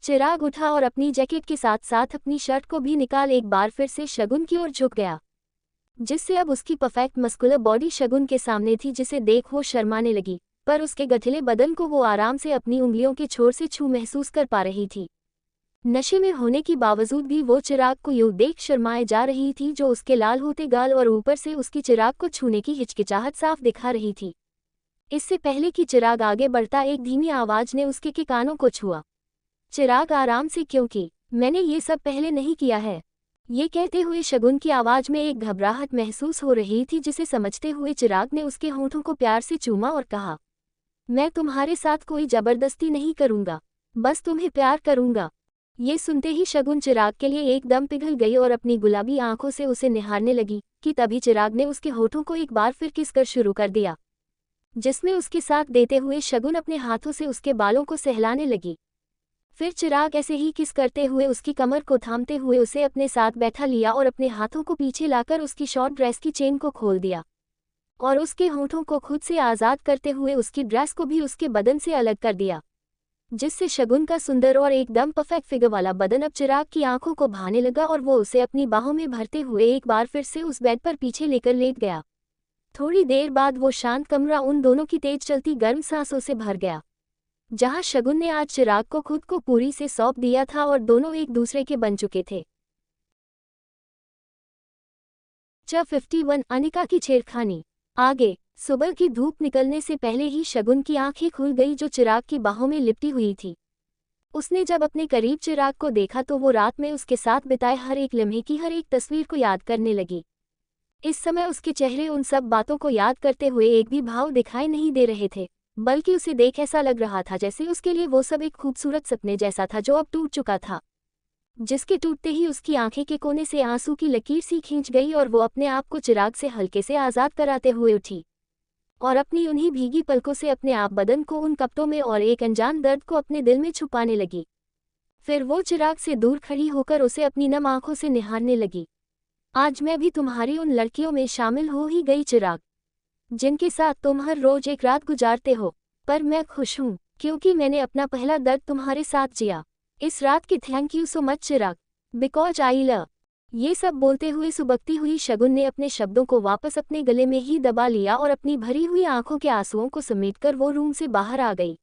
चिराग उठा और अपनी जैकेट के साथ साथ अपनी शर्ट को भी निकाल एक बार फिर से शगुन की ओर झुक गया, जिससे अब उसकी परफेक्ट मस्कुलर बॉडी शगुन के सामने थी, जिसे देख वो शर्माने लगी, पर उसके गठिले बदन को वो आराम से अपनी उंगलियों के छोर से छू महसूस कर पा रही थी। नशे में होने के बावजूद भी वो चिराग को यूं देख शर्माए जा रही थी जो उसके लाल होते गाल और ऊपर से उसकी चिराग को छूने की हिचकिचाहट साफ दिखा रही थी। इससे पहले कि चिराग आगे बढ़ता एक धीमी आवाज ने उसके के कानों को छुआ। चिराग आराम से, क्योंकि मैंने ये सब पहले नहीं किया है। ये कहते हुए शगुन की आवाज में एक घबराहट महसूस हो रही थी, जिसे समझते हुए चिराग ने उसके होठों को प्यार से चूमा और कहा, मैं तुम्हारे साथ कोई जबरदस्ती नहीं करूंगा, बस तुम्हें प्यार करूंगा। ये सुनते ही शगुन चिराग के लिए एकदम पिघल गई और अपनी गुलाबी आंखों से उसे निहारने लगी कि तभी चिराग ने उसके होठों को एक बार फिर किस कर शुरू कर दिया, जिसमें उसके साथ देते हुए शगुन अपने हाथों से उसके बालों को सहलाने लगी। फिर चिराग ऐसे ही किस करते हुए उसकी कमर को थामते हुए उसे अपने साथ बैठा लिया और अपने हाथों को पीछे लाकर उसकी शॉर्ट ड्रेस की चेन को खोल दिया और उसके होठों को खुद से आज़ाद करते हुए उसकी ड्रेस को भी उसके बदन से अलग कर दिया, जिससे शगुन का सुंदर और एकदम परफेक्ट फिगर वाला बदन अब चिराग की आंखों को भाने लगा और वो उसे अपनी बाहों में भरते हुए एक बार फिर से उस बेड पर पीछे लेकर लेट गया। थोड़ी देर बाद वो शांत कमरा उन दोनों की तेज चलती गर्म सांसों से भर गया, जहां शगुन ने आज चिराग को खुद को पूरी से सौंप दिया था और दोनों एक दूसरे के बन चुके थे। 51 अनिका की छेड़खानी। आगे सुबह की धूप निकलने से पहले ही शगुन की आंखें खुल गई जो चिराग की बाहों में लिपटी हुई थी। उसने जब अपने करीब चिराग को देखा तो वो रात में उसके साथ बिताए हर एक लम्हे की हर एक तस्वीर को याद करने लगी। इस समय उसके चेहरे उन सब बातों को याद करते हुए एक भी भाव दिखाई नहीं दे रहे थे, बल्कि उसे देख ऐसा लग रहा था जैसे उसके लिए वो सब एक खूबसूरत सपने जैसा था जो अब टूट चुका था, जिसके टूटते ही उसकी आंखें के कोने से आंसू की लकीर सी खींच गई और वो अपने आप को चिराग से हल्के से आज़ाद कराते हुए उठी और अपनी उन्हीं भीगी पलकों से अपने आप बदन को उन कपटों में और एक अनजान दर्द को अपने दिल में छुपाने लगी। फिर वो चिराग से दूर खड़ी होकर उसे अपनी नम आंखों से निहारने लगी। आज मैं भी तुम्हारी उन लड़कियों में शामिल हो ही गई चिराग, जिनके साथ तुम हर रोज एक रात गुजारते हो, पर मैं खुश हूँ क्योंकि मैंने अपना पहला दर्द तुम्हारे साथ जिया इस रात की। Thank you so much Chirag, because I love. ये सब बोलते हुए सुबकती हुई शगुन ने अपने शब्दों को वापस अपने गले में ही दबा लिया और अपनी भरी हुई आंखों के आंसुओं को समेटकर वो रूम से बाहर आ गई।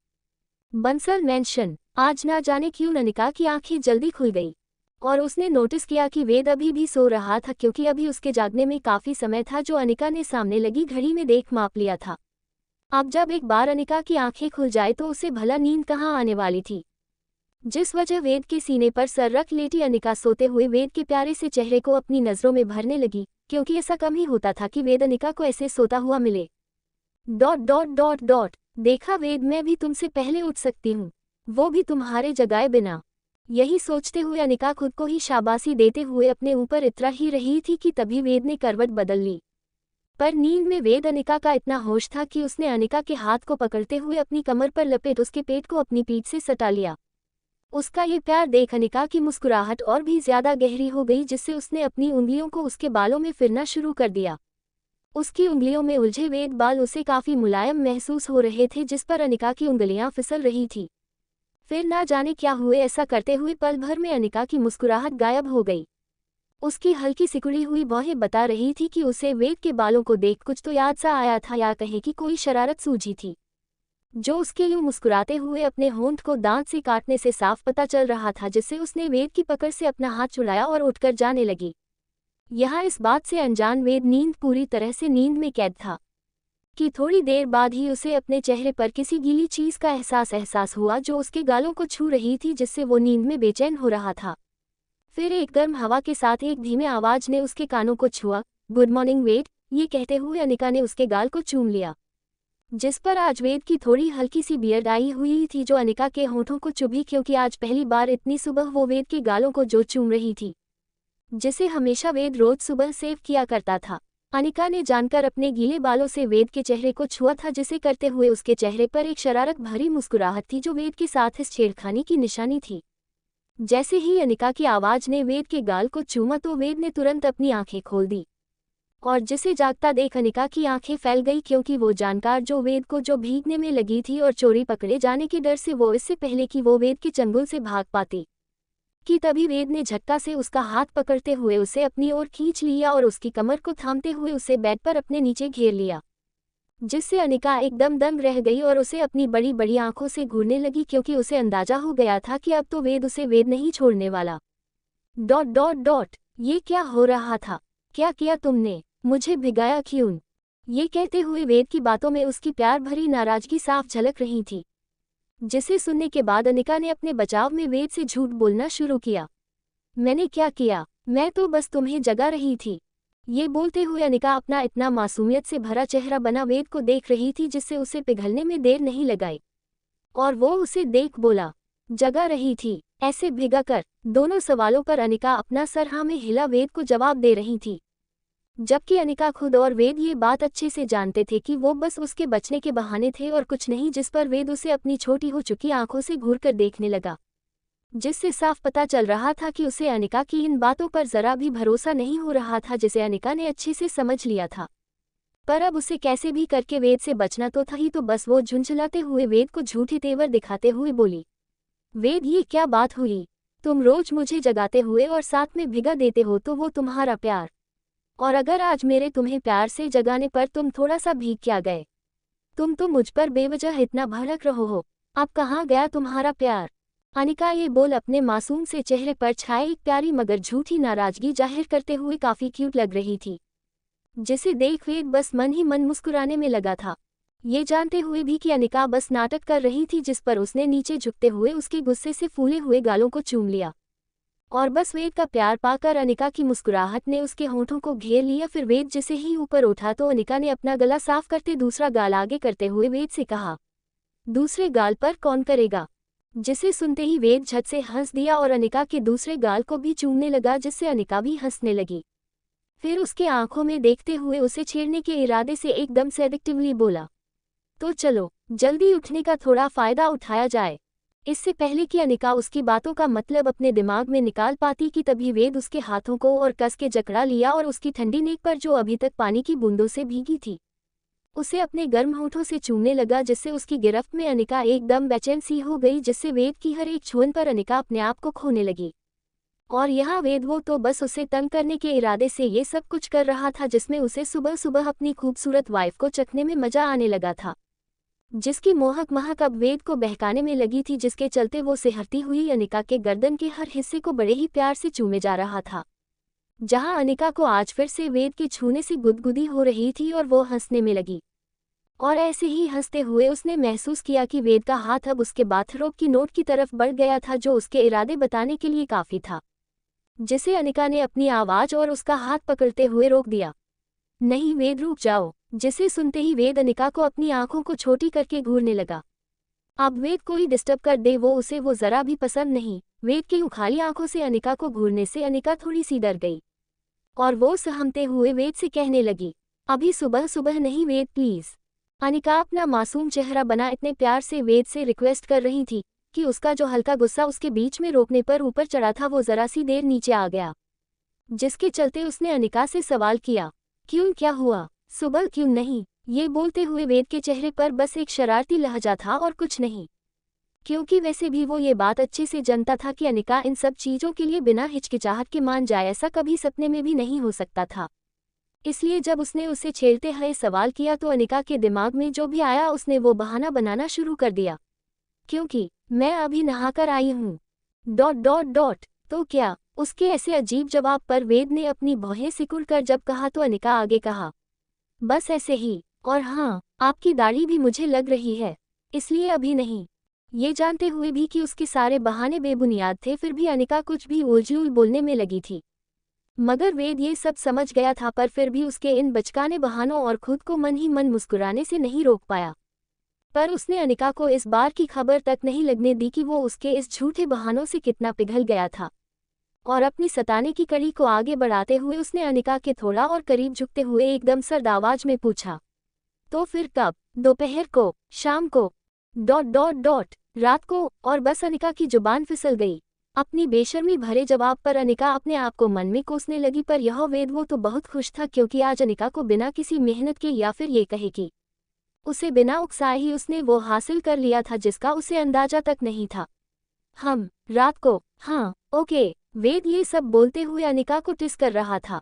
बंसल मैंशन। आज ना जाने क्यों अनिका की आंखें जल्दी खुल गई और उसने नोटिस किया कि वेद अभी भी सो रहा था, क्योंकि अभी उसके जागने में काफी समय था जो अनिका ने सामने लगी घड़ी में देख माप लिया था। अब जब एक बार अनिका की आंखें खुल जाए तो उसे भला नींद कहाँ आने वाली थी। जिस वजह वेद के सीने पर सर रख लेटी अनिका सोते हुए वेद के प्यारे से चेहरे को अपनी नजरों में भरने लगी, क्योंकि ऐसा कम ही होता था कि वेद अनिका को ऐसे सोता हुआ मिले। Dot dot dot dot. देखा वेद, मैं भी तुमसे पहले उठ सकती हूँ, वो भी तुम्हारे जगाए बिना। यही सोचते हुए अनिका खुद को ही शाबाशी देते हुए अपने ऊपर इतरा ही रही थी कि तभी वेद ने करवट बदल ली। पर नींद में वेद अनिका का इतना होश था कि उसने अनिका के हाथ को पकड़ते हुए अपनी कमर पर लपेट उसके पेट को अपनी पीठ से सटा लिया। उसका ये प्यार देख अनिका की मुस्कुराहट और भी ज्यादा गहरी हो गई, जिससे उसने अपनी उंगलियों को उसके बालों में फिरना शुरू कर दिया। उसकी उंगलियों में उलझे वेद बाल उसे काफी मुलायम महसूस हो रहे थे, जिस पर अनिका की उंगलियां फिसल रही थी। फिर ना जाने क्या हुए, ऐसा करते हुए पल भर में अनिका की मुस्कुराहट गायब हो गई। उसकी हल्की सिकुड़ी हुई बाहें बता रही थी कि उसे वेद के बालों को देख कुछ तो याद सा आया था, या कहे कि कोई शरारत सूझी थी, जो उसके यूं मुस्कुराते हुए अपने होंठ को दांत से काटने से साफ पता चल रहा था, जिससे उसने वेद की पकड़ से अपना हाथ छुड़ाया और उठकर जाने लगी। यहाँ इस बात से अनजान वेद नींद पूरी तरह से नींद में कैद था कि थोड़ी देर बाद ही उसे अपने चेहरे पर किसी गीली चीज का एहसास हुआ जो उसके गालों को छू रही थी, जिससे वो नींद में बेचैन हो रहा था। फिर एक गर्म हवा के साथ एक धीमे आवाज ने उसके कानों को छुआ। गुड मॉर्निंग वेद, ये कहते हुए अनिका ने उसके गाल को चूम लिया, जिस पर आज वेद की थोड़ी हल्की सी बियर्ड आई हुई थी जो अनिका के होठों को चुभी, क्योंकि आज पहली बार इतनी सुबह वो वेद के गालों को जो चूम रही थी, जिसे हमेशा वेद रोज सुबह सेव किया करता था। अनिका ने जानकर अपने गीले बालों से वेद के चेहरे को छुआ था, जिसे करते हुए उसके चेहरे पर एक शरारत भरी मुस्कुराहट थी जो वेद के साथ इस छेड़खानी की निशानी थी। जैसे ही अनिका की आवाज ने वेद के गाल को चूमा तो वेद ने तुरंत अपनी आंखें खोल दी और जिसे जागता देख अनिका की आंखें फैल गई, क्योंकि वो जानकार जो वेद को जो भीगने में लगी थी और चोरी पकड़े जाने के डर से वो इससे पहले कि वो वेद के चंगुल से भाग पाती कि तभी वेद ने झटका से उसका हाथ पकड़ते हुए उसे अपनी ओर खींच लिया और उसकी कमर को थामते हुए उसे बेड पर अपने नीचे घेर लिया, जिससे अनिका एकदम दंग रह गई और उसे अपनी बड़ी बड़ी आंखों से घूरने लगी, क्योंकि उसे अंदाजा हो गया था कि अब तो वेद उसे वेद नहीं छोड़ने वाला। Dot dot dot. ये क्या हो रहा था, क्या किया तुमने, मुझे भिगाया क्यों? ये कहते हुए वेद की बातों में उसकी प्यार भरी नाराजगी साफ झलक रही थी, जिसे सुनने के बाद अनिका ने अपने बचाव में वेद से झूठ बोलना शुरू किया। मैंने क्या किया, मैं तो बस तुम्हें जगा रही थी। ये बोलते हुए अनिका अपना इतना मासूमियत से भरा चेहरा बना वेद को देख रही थी, जिससे उसे पिघलने में देर नहीं लगाई और वो उसे देख बोला, जगा रही थी, ऐसे भिगा कर? दोनों सवालों पर अनिका अपना सर हाँ में हिला वेद को जवाब दे रही थी, जबकि अनिका खुद और वेद ये बात अच्छे से जानते थे कि वो बस उसके बचने के बहाने थे और कुछ नहीं, जिस पर वेद उसे अपनी छोटी हो चुकी आंखों से घूरकर देखने लगा, जिससे साफ पता चल रहा था कि उसे अनिका की इन बातों पर जरा भी भरोसा नहीं हो रहा था, जिसे अनिका ने अच्छे से समझ लिया था। पर अब उसे कैसे भी करके वेद से बचना तो था ही, तो बस वो झुंझलाते हुए वेद को झूठी तेवर दिखाते हुए बोली, वेद ये क्या बात हुई, तुम रोज मुझे जगाते हुए और साथ में भिगा देते हो तो वो तुम्हारा प्यार, और अगर आज मेरे तुम्हें प्यार से जगाने पर तुम थोड़ा सा भीग क्या गए? तुम तो मुझ पर बेवजह इतना भड़क रहो हो, अब कहाँ गया तुम्हारा प्यार? अनिका ये बोल अपने मासूम से चेहरे पर छाए एक प्यारी मगर झूठी नाराजगी जाहिर करते हुए काफी क्यूट लग रही थी, जिसे देख वेद बस मन ही मन मुस्कुराने में लगा था, ये जानते हुए भी कि अनिका बस नाटक कर रही थी, जिस पर उसने नीचे झुकते हुए उसके गुस्से से फूले हुए गालों को चूम लिया। और बस वेद का प्यार पाकर अनिका की मुस्कुराहट ने उसके होंठों को घेर लिया। फिर वेद जैसे ही ऊपर उठा तो अनिका ने अपना गला साफ करते दूसरा गाल आगे करते हुए वेद से कहा, दूसरे गाल पर कौन करेगा। जिसे सुनते ही वेद झट से हंस दिया और अनिका के दूसरे गाल को भी चूमने लगा, जिससे अनिका भी हंसने लगी। फिर उसके आंखों में देखते हुए उसे छेड़ने के इरादे से एकदम सेडक्टिवली बोला, तो चलो जल्दी उठने का थोड़ा फायदा उठाया जाए। इससे पहले कि अनिका उसकी बातों का मतलब अपने दिमाग में निकाल पाती कि तभी वेद उसके हाथों को और कस के जकड़ा लिया और उसकी ठंडी नेक पर, जो अभी तक पानी की बूंदों से भीगी थी, उसे अपने गर्म होठों से चूमने लगा, जिससे उसकी गिरफ्त में अनिका एकदम बेचैन सी हो गई, जिससे वेद की हर एक छुअन पर अनिका अपने आप को खोने लगी। और यहाँ वेद वो तो बस उसे तंग करने के इरादे से ये सब कुछ कर रहा था, जिसमें उसे सुबह सुबह अपनी खूबसूरत वाइफ को चखने में मजा आने लगा था, जिसकी मोहक महक अब वेद को बहकाने में लगी थी, जिसके चलते वो सिहरती हुई अनिका के गर्दन के हर हिस्से को बड़े ही प्यार से चूमे जा रहा था। जहां अनिका को आज फिर से वेद के छूने से गुदगुदी हो रही थी और वो हंसने में लगी। और ऐसे ही हंसते हुए उसने महसूस किया कि वेद का हाथ अब उसके बाथरोब की नोट की तरफ बढ़ गया था, जो उसके इरादे बताने के लिए काफी था, जिसे अनिका ने अपनी आवाज और उसका हाथ पकड़ते हुए रोक दिया। नहीं वेद, रुक जाओ। जिसे सुनते ही वेद अनिका को अपनी आंखों को छोटी करके घूरने लगा। अब वेद कोई डिस्टर्ब कर दे उसे वो जरा भी पसंद नहीं। वेद की उखाली आंखों से अनिका को घूरने से अनिका थोड़ी सी डर गई और वो सहमते हुए वेद से कहने लगी, अभी सुबह सुबह नहीं वेद प्लीज। अनिका अपना मासूम चेहरा बना इतने प्यार से वेद से रिक्वेस्ट कर रही थी कि उसका जो हल्का गुस्सा उसके बीच में रोकने पर ऊपर चढ़ा था वो जरा सी देर नीचे आ गया, जिसके चलते उसने अनिका से सवाल किया, क्यों, क्या हुआ, सुबह क्यों नहीं। ये बोलते हुए वेद के चेहरे पर बस एक शरारती लहजा था और कुछ नहीं, क्योंकि वैसे भी वो ये बात अच्छे से जानता था कि अनिका इन सब चीज़ों के लिए बिना हिचकिचाहट के मान जाए, ऐसा कभी सपने में भी नहीं हो सकता था। इसलिए जब उसने उसे छेड़ते हुए सवाल किया तो अनिका के दिमाग में जो भी आया उसने वो बहाना बनाना शुरू कर दिया, क्योंकि मैं अभी नहाकर आई हूँ। Dot dot dot. तो क्या। उसके ऐसे अजीब जवाब पर वेद ने अपनी भौहें सिकुड़कर जब कहा तो अनिका आगे कहा, बस ऐसे ही, और हाँ, आपकी दाढ़ी भी मुझे लग रही है, इसलिए अभी नहीं। ये जानते हुए भी कि उसके सारे बहाने बेबुनियाद थे, फिर भी अनिका कुछ भी उलझुल बोलने में लगी थी। मगर वेद ये सब समझ गया था, पर फिर भी उसके इन बचकाने बहानों और खुद को मन ही मन मुस्कुराने से नहीं रोक पाया। पर उसने अनिका को इस बार की खबर तक नहीं लगने दी कि वो उसके इस झूठे बहानों से कितना पिघल गया था। और अपनी सताने की कड़ी को आगे बढ़ाते हुए उसने अनिका के थोड़ा और करीब झुकते हुए एकदम सर्द आवाज में पूछा, तो फिर कब, दोपहर को, शाम को, डॉट डॉट डॉट, रात को। और बस अनिका की जुबान फिसल गई। अपनी बेशर्मी भरे जवाब पर अनिका अपने आप को मन में कोसने लगी, पर यह वेद वो तो बहुत खुश था, क्योंकि आज अनिका को बिना किसी मेहनत के, या फिर ये कहे कि उसे बिना उकसाए ही उसने वो हासिल कर लिया था जिसका उसे अंदाजा तक नहीं था। हम रात को, हाँ ओके। वेद ये सब बोलते हुए अनिका को टिस कर रहा था,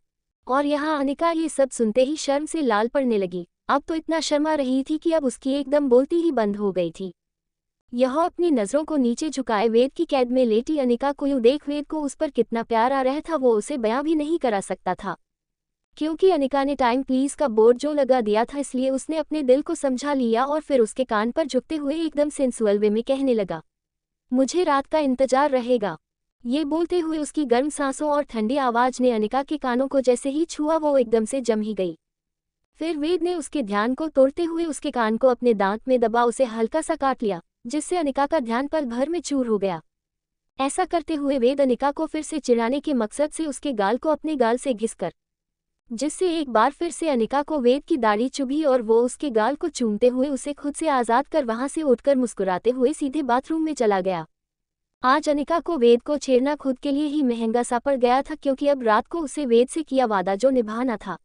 और यहाँ अनिका ये सब सुनते ही शर्म से लाल पड़ने लगी। अब तो इतना शर्मा रही थी कि अब उसकी एकदम बोलती ही बंद हो गई थी। यह अपनी नज़रों को नीचे झुकाए वेद की कैद में लेटी अनिका को यूं देख वेद को उस पर कितना प्यार आ रहा था वो उसे बयां भी नहीं करा सकता था, क्योंकि अनिका ने टाइम प्लीज का बोर्ड जो लगा दिया था, इसलिए उसने अपने दिल को समझा लिया और फिर उसके कान पर झुकते हुए एकदम सेंसुअल वे में कहने लगा, मुझे रात का इंतजार रहेगा। ये बोलते हुए उसकी गर्म सांसों और ठंडी आवाज ने अनिका के कानों को जैसे ही छुआ वो एकदम से जम ही गई। फिर वेद ने उसके ध्यान को तोड़ते हुए उसके कान को अपने दांत में दबा उसे हल्का सा काट लिया, जिससे अनिका का ध्यान पल भर में चूर हो गया। ऐसा करते हुए वेद अनिका को फिर से चिढ़ाने के मकसद से उसके गाल को अपने गाल से घिसकर, जिससे एक बार फिर से अनिका को वेद की दाढ़ी चुभी और वो उसके गाल को चूमते हुए उसे खुद से आज़ाद कर वहां से उठकर मुस्कुराते हुए सीधे बाथरूम में चला गया। आज अनिका को वेद को छेड़ना खुद के लिए ही महंगा सा पड़ गया था, क्योंकि अब रात को उसे वेद से किया वादा जो निभाना था।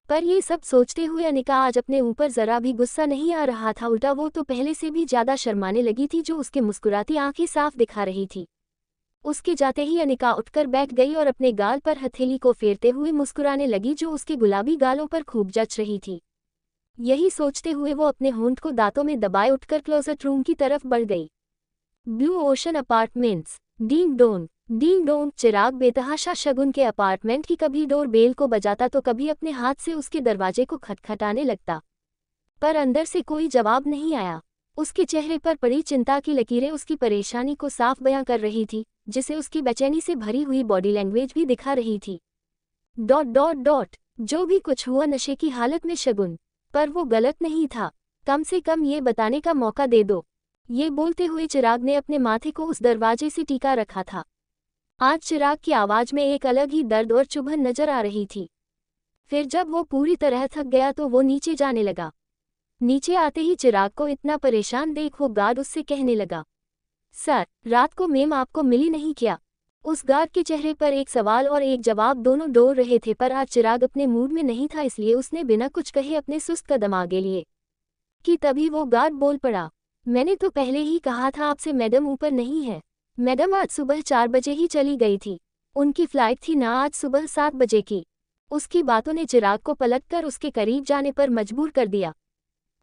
पर ये सब सोचते हुए अनिका आज अपने ऊपर जरा भी गुस्सा नहीं आ रहा था, उल्टा वो तो पहले से भी ज्यादा शर्माने लगी थी, जो उसके मुस्कुराती आंखें साफ दिखा रही थी। उसके जाते ही अनिका उठकर बैठ गई और अपने गाल पर हथेली को फेरते हुए मुस्कुराने लगी, जो उसके गुलाबी गालों पर खूब जच रही थी। यही सोचते हुए वो अपने होंठ को दांतों में दबाए उठकर क्लोजेट रूम की तरफ बढ़ गई। Blue ocean apartments. Ding dong ding dong. Chirag बेतहाशा शगुन के अपार्टमेंट की कभी डोर बेल को बजाता तो कभी अपने हाथ से उसके दरवाजे को खटखटाने लगता, पर अंदर से कोई जवाब नहीं आया। उसके चेहरे पर पड़ी चिंता की लकीरें उसकी परेशानी को साफ बयां कर रही थी, जिसे उसकी बेचैनी से भरी हुई बॉडी लैंग्वेज भी दिखा रही थी। जो भी कुछ हुआ नशे की हालत में शगुन, पर वो गलत नहीं था। कम से कम ये बताने का मौका दे दो। ये बोलते हुए चिराग ने अपने माथे को उस दरवाजे से टिका रखा था। आज चिराग की आवाज में एक अलग ही दर्द और चुभन नजर आ रही थी। फिर जब वो पूरी तरह थक गया तो वो नीचे जाने लगा। नीचे आते ही चिराग को इतना परेशान देख वो गार्ड उससे कहने लगा, सर, रात को मेम आपको मिली नहीं क्या? उस गार्ड के चेहरे पर एक सवाल और एक जवाब दोनों डोल रहे थे, पर आज चिराग अपने मूड में नहीं था, इसलिए उसने बिना कुछ कहे अपने सुस्त कदम आगे लिए कि तभी वो गार्ड बोल पड़ा, मैंने तो पहले ही कहा था आपसे मैडम ऊपर नहीं है। मैडम आज सुबह 4 बजे ही चली गई थी। उनकी फ्लाइट थी ना आज सुबह 7 बजे की। उसकी बातों ने चिराग को पलटकर उसके करीब जाने पर मजबूर कर दिया।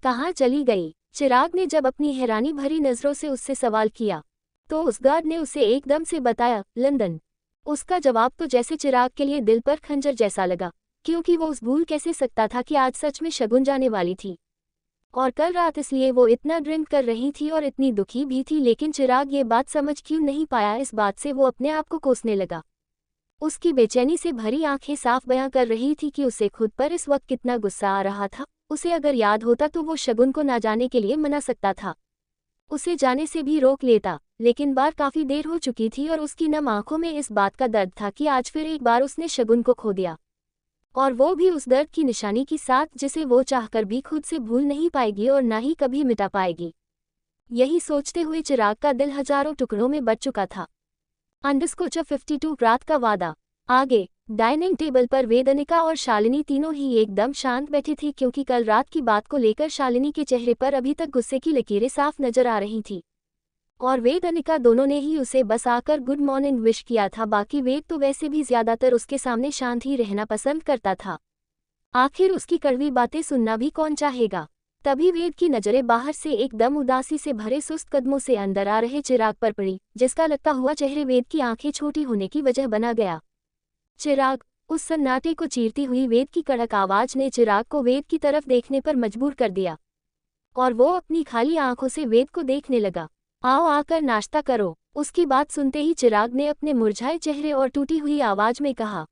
कहाँ चली गई? चिराग ने जब अपनी हैरानी भरी नजरों से उससे सवाल किया तो उस गार्ड ने उसे एकदम से बताया, लंदन। उसका जवाब तो जैसे चिराग के लिए दिल पर खंजर जैसा लगा, क्योंकि वो उस भूल कैसे सकता था कि आज सच में शगुन जाने वाली थी और कल रात इसलिए वो इतना ड्रिंक कर रही थी और इतनी दुखी भी थी। लेकिन चिराग ये बात समझ क्यों नहीं पाया, इस बात से वो अपने आप को कोसने लगा। उसकी बेचैनी से भरी आंखें साफ बयां कर रही थी कि उसे खुद पर इस वक्त कितना गुस्सा आ रहा था। उसे अगर याद होता तो वो शगुन को ना जाने के लिए मना सकता था, उसे जाने से भी रोक लेता, लेकिन बार काफी देर हो चुकी थी और उसकी नम आंखों में इस बात का दर्द था कि आज फिर एक बार उसने शगुन को खो दिया, और वो भी उस दर्द की निशानी के साथ जिसे वो चाहकर भी खुद से भूल नहीं पाएगी और ना ही कभी मिटा पाएगी। यही सोचते हुए चिराग का दिल हजारों टुकड़ों में बट चुका था। अंडरस्कोर 52 रात का वादा। आगे डाइनिंग टेबल पर वेदनिका और शालिनी तीनों ही एकदम शांत बैठी थी, क्योंकि कल रात की बात को लेकर शालिनी के चेहरे पर अभी तक गुस्से की लकीरें साफ नजर आ रही थी, और वेदनिका दोनों ने ही उसे बस आकर गुड मॉर्निंग विश किया था। बाकी वेद तो वैसे भी ज्यादातर उसके सामने शांत ही रहना पसंद करता था, आखिर उसकी कड़वी बातें सुनना भी कौन चाहेगा। तभी वेद की नजरें बाहर से एकदम उदासी से भरे सुस्त कदमों से अंदर आ रहे चिराग पर पड़ी, जिसका लगता हुआ चेहरे वेद की आंखें छोटी होने की वजह बना गया। चिराग। उस सन्नाटे को चीरती हुई वेद की कड़क आवाज ने चिराग को वेद की तरफ देखने पर मजबूर कर दिया, और वो अपनी खाली आंखों से वेद को देखने लगा। आओ आकर नाश्ता करो। उसकी बात सुनते ही चिराग ने अपने मुरझाए चेहरे और टूटी हुई आवाज में कहा,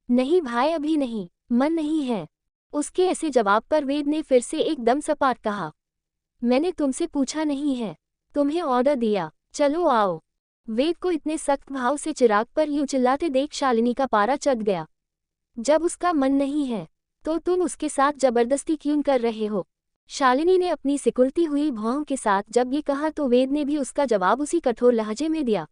नहीं भाई, अभी नहीं, मन नहीं है। उसके ऐसे जवाब पर वेद ने फिर से एकदम सपाट कहा, मैंने तुमसे पूछा नहीं है, तुम्हें ऑर्डर दिया, चलो आओ। वेद को इतने सख्त भाव से चिराग पर यूं चिल्लाते देख शालिनी का पारा चढ़ गया। जब उसका मन नहीं है तो तुम उसके साथ जबरदस्ती क्यों कर रहे हो? शालिनी ने अपनी सिकुड़ती हुई भौं के साथ जब ये कहा तो वेद ने भी उसका जवाब उसी कठोर लहजे में दिया,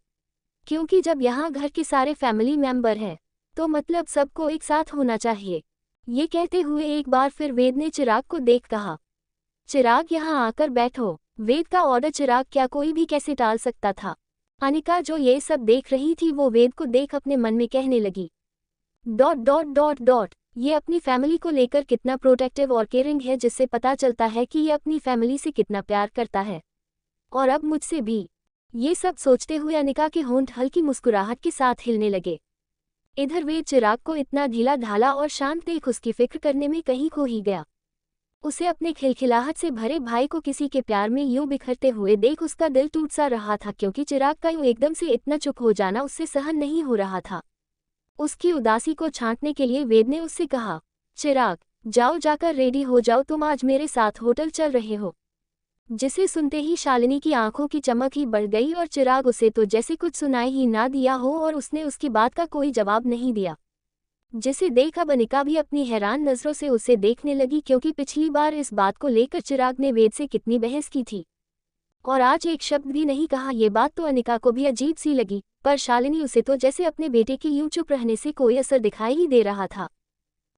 क्योंकि जब यहाँ घर के सारे फैमिली मेंबर हैं तो मतलब सबको एक साथ होना चाहिए। ये कहते हुए एक बार फिर वेद ने चिराग को देख कहा, चिराग यहाँ आकर बैठो। वेद का ऑर्डर चिराग क्या कोई भी कैसे टाल सकता था? अनिका जो ये सब देख रही थी वो वेद को देख अपने मन में कहने लगी, ये अपनी फैमिली को लेकर कितना प्रोटेक्टिव और केयरिंग है, जिससे पता चलता है कि ये अपनी फैमिली से कितना प्यार करता है, और अब मुझसे भी। ये सब सोचते हुए अनिका के होंठ हल्की मुस्कुराहट के साथ हिलने लगे। इधर वेद चिराग को इतना ढीला ढाला और शांत देख उसकी फिक्र करने में कहीं खो ही गया। उसे अपने खिलखिलाहट से भरे भाई को किसी के प्यार में यूं बिखरते हुए देख उसका दिल टूट सा रहा था, क्योंकि चिराग का यूं एकदम से इतना चुप हो जाना उससे सहन नहीं हो रहा था। उसकी उदासी को छांटने के लिए वेद ने उससे कहा, चिराग जाओ, जाकर रेडी हो जाओ, तुम आज मेरे साथ होटल चल रहे हो। जिसे सुनते ही शालिनी की आंखों की चमक ही बढ़ गई और चिराग उसे तो जैसे कुछ सुनाई ही ना दिया हो और उसने उसकी बात का कोई जवाब नहीं दिया। जिसे देख अब अनिका भी अपनी हैरान नजरों से उसे देखने लगी, क्योंकि पिछली बार इस बात को लेकर चिराग ने वेद से कितनी बहस की थी और आज एक शब्द भी नहीं कहा। ये बात तो अनिका को भी अजीब सी लगी, पर शालिनी उसे तो जैसे अपने बेटे की यूं चुप रहने से कोई असर दिखाई ही दे रहा था।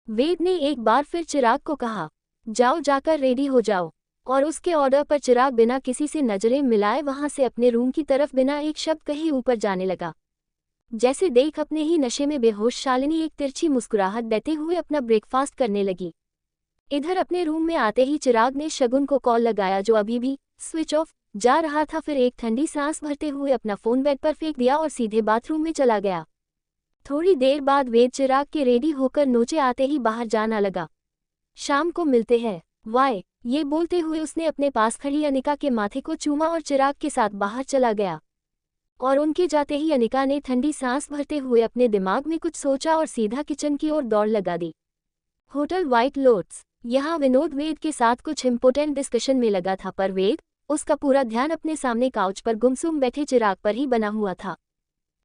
वेद ने एक बार फिर चिराग को कहा, जाओ, जाकर रेडी हो जाओ, और उसके ऑर्डर पर चिराग बिना किसी से नजरें मिलाए वहां से अपने रूम की तरफ बिना एक शब्द कहे ऊपर जाने लगा। जैसे देख अपने ही नशे में बेहोश शालिनी एक तिरछी मुस्कुराहट देते हुए अपना ब्रेकफास्ट करने लगी। इधर अपने रूम में आते ही चिराग ने शगुन को कॉल लगाया, जो अभी भी स्विच ऑफ जा रहा था। फिर एक ठंडी सांस भरते हुए अपना फोन बेड पर फेंक दिया और सीधे बाथरूम में चला गया। थोड़ी देर बाद वेद चिराग के रेडी होकर नीचे आते ही बाहर जाना लगा। शाम को मिलते हैं, वाय, ये बोलते हुए उसने अपने पास खड़ी अनिका के माथे को चूमा और चिराग के साथ बाहर चला गया। और उनके जाते ही अनिका ने ठंडी सांस भरते हुए अपने दिमाग में कुछ सोचा और सीधा किचन की ओर दौड़ लगा दी। Hotel white lotus. यहाँ विनोद वेद के साथ कुछ इम्पोर्टेंट डिस्कशन में लगा था, पर वेद, उसका पूरा ध्यान अपने सामने काउच पर गुमसुम बैठे चिराग पर ही बना हुआ था।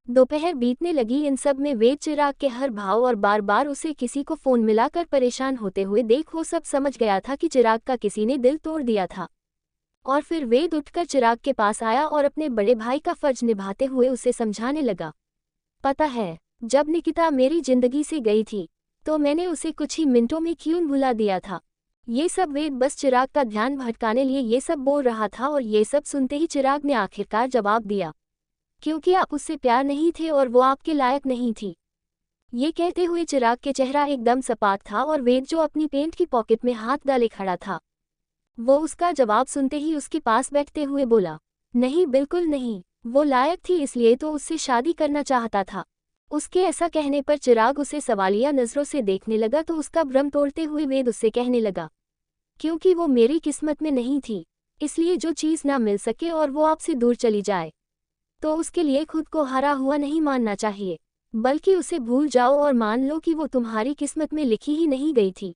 दोपहर बीतने लगी, इन सब में वेद चिराग के हर भाव और बार बार उसे किसी को फोन मिलाकर परेशान होते हुए देख वो सब समझ गया था कि चिराग का किसी ने दिल तोड़ दिया था। और फिर वेद उठकर चिराग के पास आया और अपने बड़े भाई का फर्ज निभाते हुए उसे समझाने लगा। पता है, जब निकिता मेरी जिंदगी से गई थी तो मैंने उसे कुछ ही मिनटों में क्यों भुला दिया था। ये सब वेद बस चिराग का ध्यान भटकाने लिए ये सब बोल रहा था और ये सब सुनते ही चिराग ने आखिरकार जवाब दिया, क्योंकि आप उससे प्यार नहीं थे और वो आपके लायक नहीं थी। ये कहते हुए चिराग के चेहरा एकदम सपाट था और वेद जो अपनी पेंट की पॉकेट में हाथ डाले खड़ा था, वो उसका जवाब सुनते ही उसके पास बैठते हुए बोला, नहीं बिल्कुल नहीं, वो लायक थी इसलिए तो उससे शादी करना चाहता था। उसके ऐसा कहने पर चिराग उसे सवालिया नजरों से देखने लगा तो उसका भ्रम तोड़ते हुए वेद उससे कहने लगा, क्योंकि वो मेरी किस्मत में नहीं थी, इसलिए जो चीज़ ना मिल सके और वो आपसे दूर चली जाए तो उसके लिए खुद को हारा हुआ नहीं मानना चाहिए, बल्कि उसे भूल जाओ और मान लो कि वो तुम्हारी किस्मत में लिखी ही नहीं गई थी।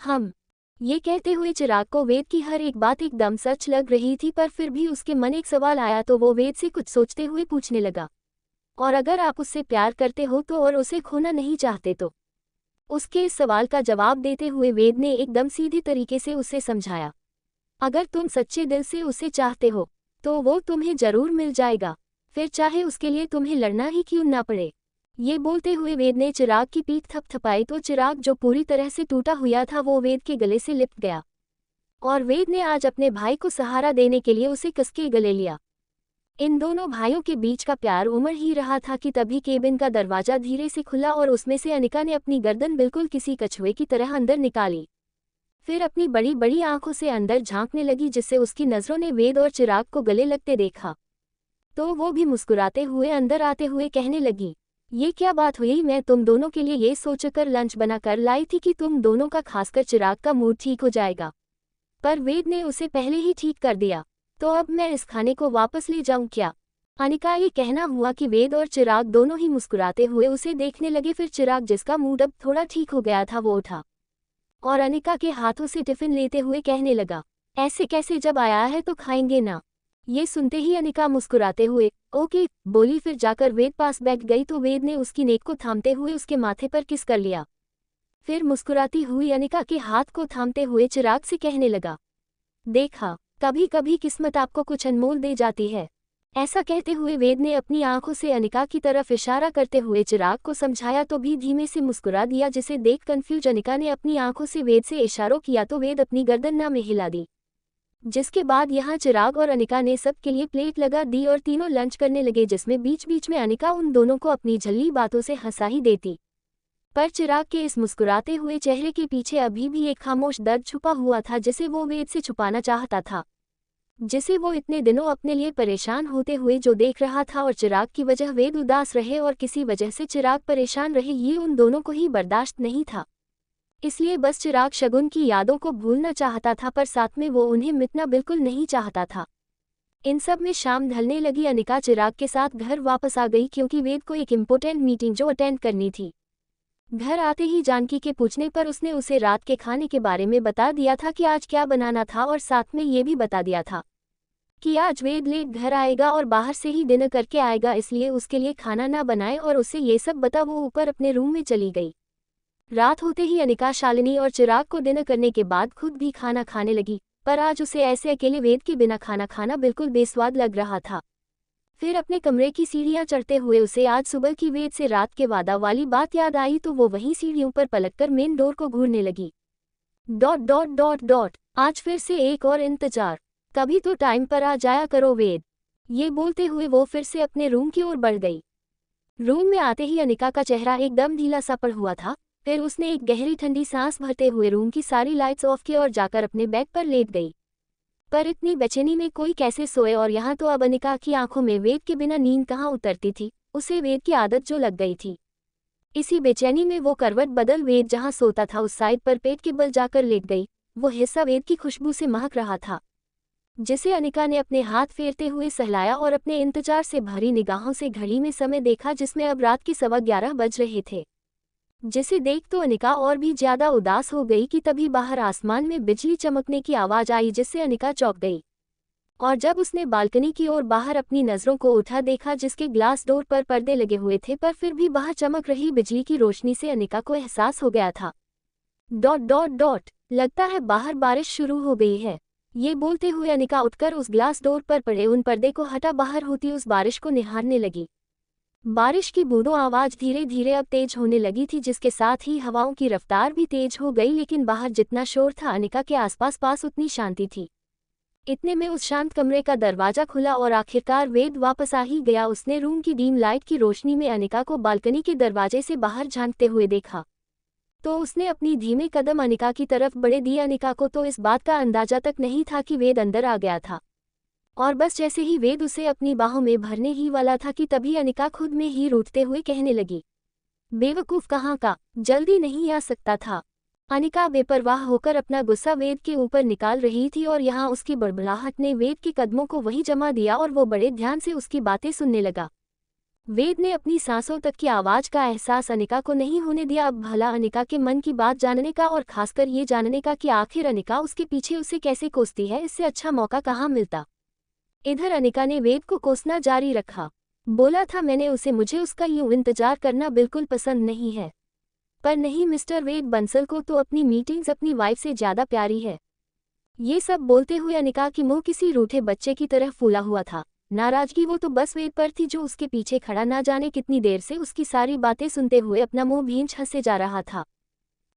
हम ये कहते हुए चिराग को वेद की हर एक बात एकदम सच लग रही थी, पर फिर भी उसके मन एक सवाल आया तो वो वेद से कुछ सोचते हुए पूछने लगा, और अगर आप उससे प्यार करते हो तो और उसे खोना नहीं चाहते तो? उसके इस सवाल का जवाब देते हुए वेद ने एकदम सीधी तरीके से उसे समझाया, अगर तुम सच्चे दिल से उसे चाहते हो तो वो तुम्हें जरूर मिल जाएगा, फिर चाहे उसके लिए तुम्हें लड़ना ही क्यों ना पड़े। ये बोलते हुए वेद ने चिराग की पीठ थपथपाई तो चिराग जो पूरी तरह से टूटा हुआ था वो वेद के गले से लिपट गया और वेद ने आज अपने भाई को सहारा देने के लिए उसे कसके गले लिया। इन दोनों भाइयों के बीच का प्यार उमड़ ही रहा था कि तभी केबिन का दरवाजा धीरे से खुला और उसमें से अनिका ने अपनी गर्दन बिल्कुल किसी कछुए की तरह अंदर निकाली। फिर अपनी बड़ी बड़ी आंखों से अंदर झांकने लगी, जिससे उसकी नजरों ने वेद और चिराग को गले लगते देखा तो वो भी मुस्कुराते हुए अंदर आते हुए कहने लगी, ये क्या बात हुई, मैं तुम दोनों के लिए ये सोचकर लंच बना कर लाई थी कि तुम दोनों का खासकर चिराग का मूड ठीक हो जाएगा, पर वेद ने उसे पहले ही ठीक कर दिया, तो अब मैं इस खाने को वापस ले जाऊं क्या? अनिका ये कहना हुआ कि वेद और चिराग दोनों ही मुस्कुराते हुए उसे देखने लगे। फिर चिराग, जिसका मूड अब थोड़ा ठीक हो गया था, वो उठा और अनिका के हाथों से टिफिन लेते हुए कहने लगा, ऐसे कैसे, जब आया है तो खाएंगे ना? ये सुनते ही अनिका मुस्कुराते हुए ओके बोली। फिर जाकर वेद पास बैठ गई तो वेद ने उसकी नेक को थामते हुए उसके माथे पर किस कर लिया। फिर मुस्कुराती हुई अनिका के हाथ को थामते हुए चिराग से कहने लगा, देखा, कभी कभी किस्मत आपको कुछ अनमोल दे जाती है। ऐसा कहते हुए वेद ने अपनी आंखों से अनिका की तरफ इशारा करते हुए चिराग को समझाया तो भी धीमे से मुस्कुरा दिया, जिसे देख कंफ्यूज अनिका ने अपनी आंखों से वेद से इशारों किया तो वेद अपनी गर्दन ना में हिला दी, जिसके बाद यहाँ चिराग और अनिका ने सब के लिए प्लेट लगा दी और तीनों लंच करने लगे, जिसमें बीच बीच में अनिका उन दोनों को अपनी झल्ली बातों से हंसा ही देती। पर चिराग के इस मुस्कुराते हुए चेहरे के पीछे अभी भी एक खामोश दर्द छुपा हुआ था, जिसे वो वेद से छुपाना चाहता था, जिसे वो इतने दिनों अपने लिए परेशान होते हुए जो देख रहा था। और चिराग की वजह वेद उदास रहे और किसी वजह से चिराग परेशान रहे, ये उन दोनों को ही बर्दाश्त नहीं था। इसलिए बस चिराग शगुन की यादों को भूलना चाहता था, पर साथ में वो उन्हें मिटना बिल्कुल नहीं चाहता था। इन सब में शाम ढलने लगी। अनिका चिराग के साथ घर वापस आ गई, क्योंकि वेद को एक इम्पोर्टेंट मीटिंग जो अटेंड करनी थी। घर आते ही जानकी के पूछने पर उसने उसे रात के खाने के बारे में बता दिया था कि आज क्या बनाना था, और साथ में ये भी बता दिया था कि आज वेद लेट घर आएगा और बाहर से ही डिनर करके आएगा, इसलिए उसके लिए खाना ना बनाए और उसे ये सब बता वो ऊपर अपने रूम में चली गई। रात होते ही अनिका शालिनी और चिराग को डिनर करने के बाद खुद भी खाना खाने लगी, पर आज उसे ऐसे अकेले वेद के बिना खाना खाना बिल्कुल बेस्वाद लग रहा था। फिर अपने कमरे की सीढ़ियां चढ़ते हुए उसे आज सुबह की वेद से रात के वादा वाली बात याद आई, तो वो वहीं सीढ़ियों पर पलटकर मेन डोर को घूरने लगी। ... आज फिर से एक और इंतजार, कभी तो टाइम पर आ जाया करो वेद। ये बोलते हुए वो फिर से अपने रूम की ओर बढ़ गई। रूम में आते ही अनिका का चेहरा एकदम ढीला सा पड़ हुआ था। फिर उसने एक गहरी ठंडी सांस भरते हुए रूम की सारी लाइट्स ऑफ की और जाकर अपने बेड पर लेट गई। पर इतनी बेचैनी में कोई कैसे सोए, और यहाँ तो अब अनिका की आंखों में वेद के बिना नींद कहाँ उतरती थी, उसे वेद की आदत जो लग गई थी। इसी बेचैनी में वो करवट बदल वेद जहाँ सोता था उस साइड पर पेट के बल जाकर लेट गई। वो हिस्सा वेद की खुशबू से महक रहा था, जिसे अनिका ने अपने हाथ फेरते हुए सहलाया और अपने इंतजार से भरी निगाहों से घड़ी में समय देखा जिसमें अब रात के 11:15 बज रहे थे। जिसे देख तो अनिका और भी ज्यादा उदास हो गई कि तभी बाहर आसमान में बिजली चमकने की आवाज आई जिससे अनिका चौंक गई। और जब उसने बालकनी की ओर बाहर अपनी नजरों को उठा देखा जिसके ग्लास डोर पर पर्दे लगे हुए थे पर फिर भी बाहर चमक रही बिजली की रोशनी से अनिका को एहसास हो गया था। डॉट डॉट डॉट लगता है बाहर बारिश शुरू हो गई है। ये बोलते हुए अनिका उठकर उस ग्लास डोर पर पड़े उन पर्दे को हटा बाहर होती उस बारिश को निहारने लगी। बारिश की बूंदों आवाज धीरे धीरे अब तेज होने लगी थी जिसके साथ ही हवाओं की रफ्तार भी तेज हो गई, लेकिन बाहर जितना शोर था अनिका के आसपास पास उतनी शांति थी। इतने में उस शांत कमरे का दरवाजा खुला और आखिरकार वेद वापस आ ही गया। उसने रूम की डीम लाइट की रोशनी में अनिका को बालकनी के दरवाजे से बाहर झांकते हुए देखा तो उसने अपनी धीमे कदम अनिका की तरफ बढ़े दिए। अनिका को तो इस बात का अंदाजा तक नहीं था कि वेद अंदर आ गया था, और बस जैसे ही वेद उसे अपनी बाहों में भरने ही वाला था कि तभी अनिका खुद में ही रूठते हुए कहने लगी, बेवकूफ कहाँ का, जल्दी नहीं आ सकता था। अनिका बेपरवाह होकर अपना गुस्सा वेद के ऊपर निकाल रही थी और यहाँ उसकी बड़बड़ाहट ने वेद के कदमों को वहीं जमा दिया और वो बड़े ध्यान से उसकी बातें सुनने लगा। वेद ने अपनी सांसों तक की आवाज का एहसास अनिका को नहीं होने दिया। अब भला अनिका के मन की बात जानने का और खासकर ये जानने का कि आखिर अनिका उसके पीछे उसे कैसे कोसती है, इससे अच्छा मौका कहाँ मिलता। इधर अनिका ने वेद को कोसना जारी रखा। बोला था मैंने उसे, मुझे उसका यूं इंतजार करना बिल्कुल पसंद नहीं है। पर नहीं मिस्टर वेद बंसल को तो अपनी मीटिंग्स अपनी वाइफ से ज्यादा प्यारी है। ये सब बोलते हुए अनिका की मुंह किसी रूठे बच्चे की तरह फूला हुआ था। नाराजगी वो तो बस वेद पर थी जो उसके पीछे खड़ा ना जाने कितनी देर से उसकी सारी बातें सुनते हुए अपना मुंह भींच हंसे जा रहा था।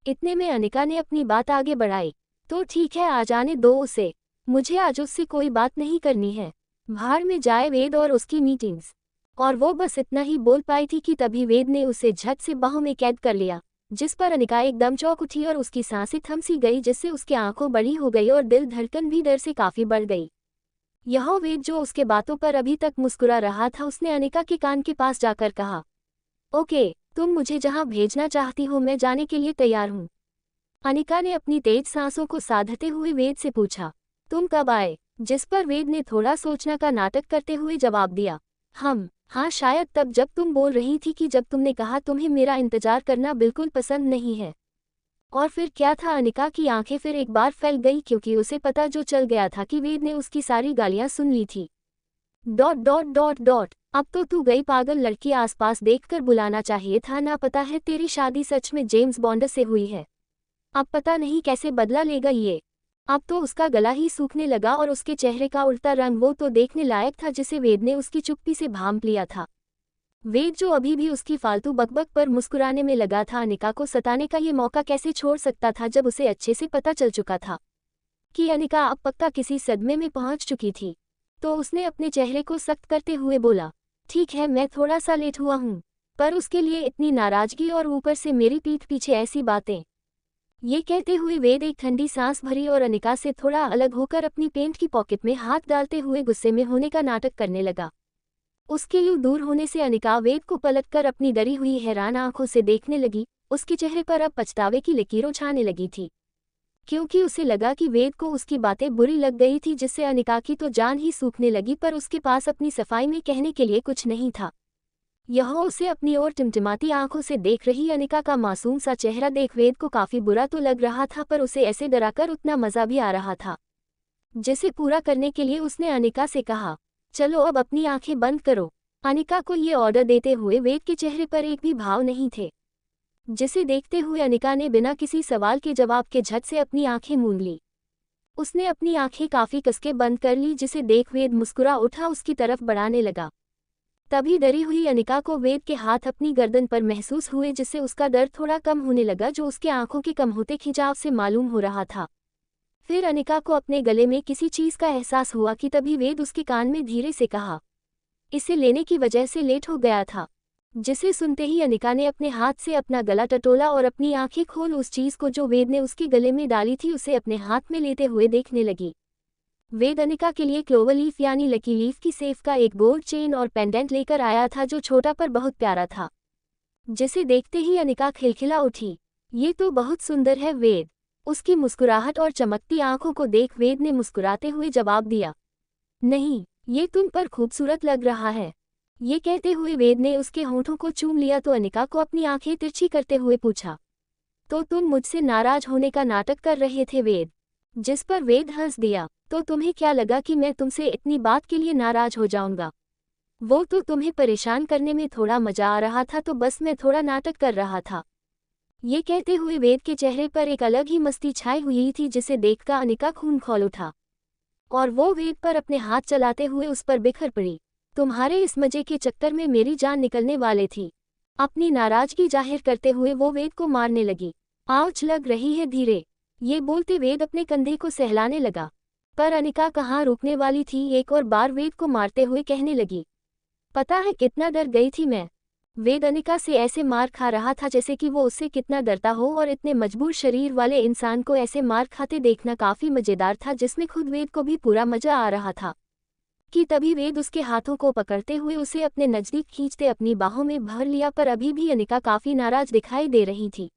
इतने में अनिका ने अपनी बात आगे बढ़ाई, तो ठीक है आ जाने दो उसे, मुझे आज उससे कोई बात नहीं करनी है। भाड़ में जाए वेद और उसकी मीटिंग्स। और वो बस इतना ही बोल पाई थी कि तभी वेद ने उसे झट से बाहों में कैद कर लिया, जिस पर अनिका एकदम चौंक उठी और उसकी सांसें थम सी गई जिससे उसकी आंखों बड़ी हो गई और दिल धड़कन भी डर से काफी बढ़ गई। यह वेद जो उसके बातों पर अभी तक मुस्कुरा रहा था उसने अनिका के कान के पास जाकर कहा, ओके तुम मुझे जहां भेजना चाहती हो मैं जाने के लिए तैयार हूं। अनिका ने अपनी तेज सांसों को साधते हुए वेद से पूछा, तुम कब आए? जिस पर वेद ने थोड़ा सोचना का नाटक करते हुए जवाब दिया, हाँ शायद तब जब तुम बोल रही थी कि जब तुमने कहा तुम्हें मेरा इंतजार करना बिल्कुल पसंद नहीं है। और फिर क्या था? अनिका की आंखें फिर एक बार फैल गई क्योंकि उसे पता जो चल गया था कि वेद ने उसकी सारी गालियां सुन ली थी। डॉट डॉट डॉट डॉट अब तो तू गई पागल लड़की, आसपास देखकर बुलाना चाहिए था ना। पता है तेरी शादी सच में जेम्स बॉन्ड से हुई है। अब पता नहीं कैसे बदला लेगा ये। अब तो उसका गला ही सूखने लगा और उसके चेहरे का उल्टा रंग वो तो देखने लायक था जिसे वेद ने उसकी चुप्पी से भांप लिया था। वेद जो अभी भी उसकी फालतू बकबक पर मुस्कुराने में लगा था, अनिका को सताने का ये मौका कैसे छोड़ सकता था जब उसे अच्छे से पता चल चुका था कि अनिका अब पक्का किसी सदमे में पहुंच चुकी थी। तो उसने अपने चेहरे को सख्त करते हुए बोला, ठीक है मैं थोड़ा सा लेट हुआ हूँ, पर उसके लिए इतनी नाराजगी और ऊपर से मेरी पीठ पीछे ऐसी बातें। ये कहते हुए वेद एक ठंडी सांस भरी और अनिका से थोड़ा अलग होकर अपनी पेंट की पॉकेट में हाथ डालते हुए गुस्से में होने का नाटक करने लगा। उसके यूं दूर होने से अनिका वेद को पलटकर अपनी डरी हुई हैरान आंखों से देखने लगी। उसके चेहरे पर अब पछतावे की लकीरों छाने लगी थी, क्योंकि उसे लगा कि वेद को उसकी बातें बुरी लग गई थी जिससे अनिका की तो जान ही सूखने लगी, पर उसके पास अपनी सफाई में कहने के लिए कुछ नहीं था। यह उसे अपनी ओर टिमटिमाती आंखों से देख रही अनिका का मासूम सा चेहरा देख वेद को काफी बुरा तो लग रहा था, पर उसे ऐसे डराकर उतना मजा भी आ रहा था, जिसे पूरा करने के लिए उसने अनिका से कहा, चलो अब अपनी आंखें बंद करो। अनिका को ये ऑर्डर देते हुए वेद के चेहरे पर एक भी भाव नहीं थे, जिसे देखते हुए अनिका ने बिना किसी सवाल के जवाब के झट से अपनी आंखें मूंद ली। उसने अपनी आंखें काफी कसके बंद कर ली, जिसे देख वेद मुस्कुरा उठा उसकी तरफ बढ़ाने लगा। तभी डरी हुई अनिका को वेद के हाथ अपनी गर्दन पर महसूस हुए, जिससे उसका दर्द थोड़ा कम होने लगा जो उसके आंखों के कम होते खिंचाव से मालूम हो रहा था। फिर अनिका को अपने गले में किसी चीज का एहसास हुआ कि तभी वेद उसके कान में धीरे से कहा, इसे लेने की वजह से लेट हो गया था। जिसे सुनते ही अनिका ने अपने हाथ से अपना गला टटोला और अपनी आंखें खोल उस चीज को जो वेद ने उसके गले में डाली थी उसे अपने हाथ में लेते हुए देखने लगी। वेद अनिका के लिए क्लोवर लीफ यानी लकी लीफ की सेफ का एक गोल्ड चेन और पेंडेंट लेकर आया था जो छोटा पर बहुत प्यारा था, जिसे देखते ही अनिका खिलखिला उठी। ये तो बहुत सुंदर है वेद, उसकी मुस्कुराहट और चमकती आंखों को देख वेद ने मुस्कुराते हुए जवाब दिया, नहीं, ये तुम पर खूबसूरत लग रहा है। ये कहते हुए वेद ने उसके होंठों को चूम लिया तो अनिका को अपनी आंखें तिरछी करते हुए पूछा, तो तुम मुझसे नाराज होने का नाटक कर रहे थे वेद? जिस पर वेद हंस दिया, तो तुम्हें क्या लगा कि मैं तुमसे इतनी बात के लिए नाराज हो जाऊंगा? वो तो तुम्हें परेशान करने में थोड़ा मजा आ रहा था तो बस मैं थोड़ा नाटक कर रहा था। ये कहते हुए वेद के चेहरे पर एक अलग ही मस्ती छाई हुई थी जिसे देखकर अनिका खून खौल उठा और वो वेद पर अपने हाथ चलाते हुए उस पर बिखर पड़ी। तुम्हारे इस मजे के चक्कर में मेरी जान निकलने वाली थी। अपनी नाराजगी जाहिर करते हुए वो वेद को मारने लगी। आउच लग रही है धीरे। ये बोलते वेद अपने कंधे को सहलाने लगा, पर अनिका कहाँ रुकने वाली थी, एक और बार वेद को मारते हुए कहने लगी, पता है कितना डर गई थी मैं। वेद अनिका से ऐसे मार खा रहा था जैसे कि वो उससे कितना डरता हो और इतने मजबूर शरीर वाले इंसान को ऐसे मार खाते देखना काफी मजेदार था जिसमें खुद वेद को भी पूरा मजा आ रहा था कि तभी वेद उसके हाथों को पकड़ते हुए उसे अपने नजदीक खींचते अपनी बाहों में भर लिया। पर अभी भी अनिका काफी नाराज दिखाई दे रही थी,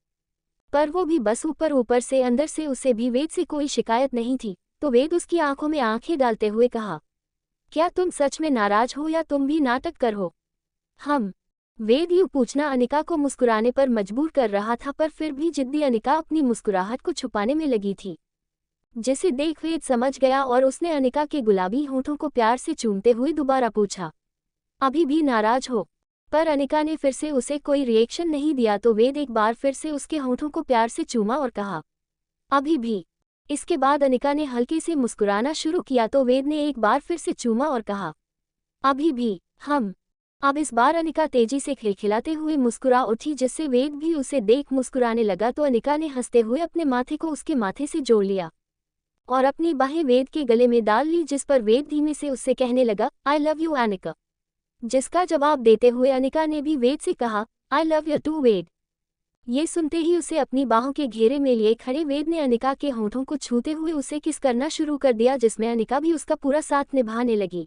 पर वो भी बस ऊपर ऊपर से अंदर से उसे भी वेद से कोई शिकायत नहीं थी। तो वेद उसकी आंखों में आंखें डालते हुए कहा, क्या तुम सच में नाराज हो या तुम भी नाटक कर हो? हम वेद यूं पूछना अनिका को मुस्कुराने पर मजबूर कर रहा था, पर फिर भी जिद्दी अनिका अपनी मुस्कुराहट को छुपाने में लगी थी, जिसे देख वेद समझ गया और उसने अनिका के गुलाबी होंठों को प्यार से चूमते हुए दोबारा पूछा, अभी भी नाराज हो? पर अनिका ने फिर से उसे कोई रिएक्शन नहीं दिया तो वेद एक बार फिर से उसके होंठों को प्यार से चूमा और कहा, अभी भी। इसके बाद अनिका ने हल्के से मुस्कुराना शुरू किया तो वेद ने एक बार फिर से चूमा और कहा, अभी भी। हम अब इस बार अनिका तेजी से खिलखिलाते हुए मुस्कुरा उठी जिससे वेद भी उसे देख मुस्कुराने लगा। तो अनिका ने हंसते हुए अपने माथे को उसके माथे से जोड़ लिया और अपनी बाहें वेद के गले में डाल ली, जिस पर वेद धीमे से उससे कहने लगा, आई लव यू अनिका। जिसका जवाब देते हुए अनिका ने भी वेद से कहा, आई लव यू टू वेद। ये सुनते ही उसे अपनी बाहों के घेरे में लिए खड़े वेद ने अनिका के होंठों को छूते हुए उसे किस करना शुरू कर दिया, जिसमें अनिका भी उसका पूरा साथ निभाने लगी।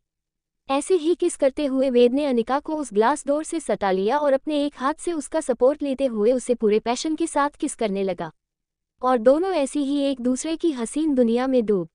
ऐसे ही किस करते हुए वेद ने अनिका को उस ग्लास डोर से सटा लिया और अपने एक हाथ से उसका सपोर्ट लेते हुए उसे पूरे पैशन के साथ किस करने लगा और दोनों ऐसी ही एक दूसरे की हसीन दुनिया में डूब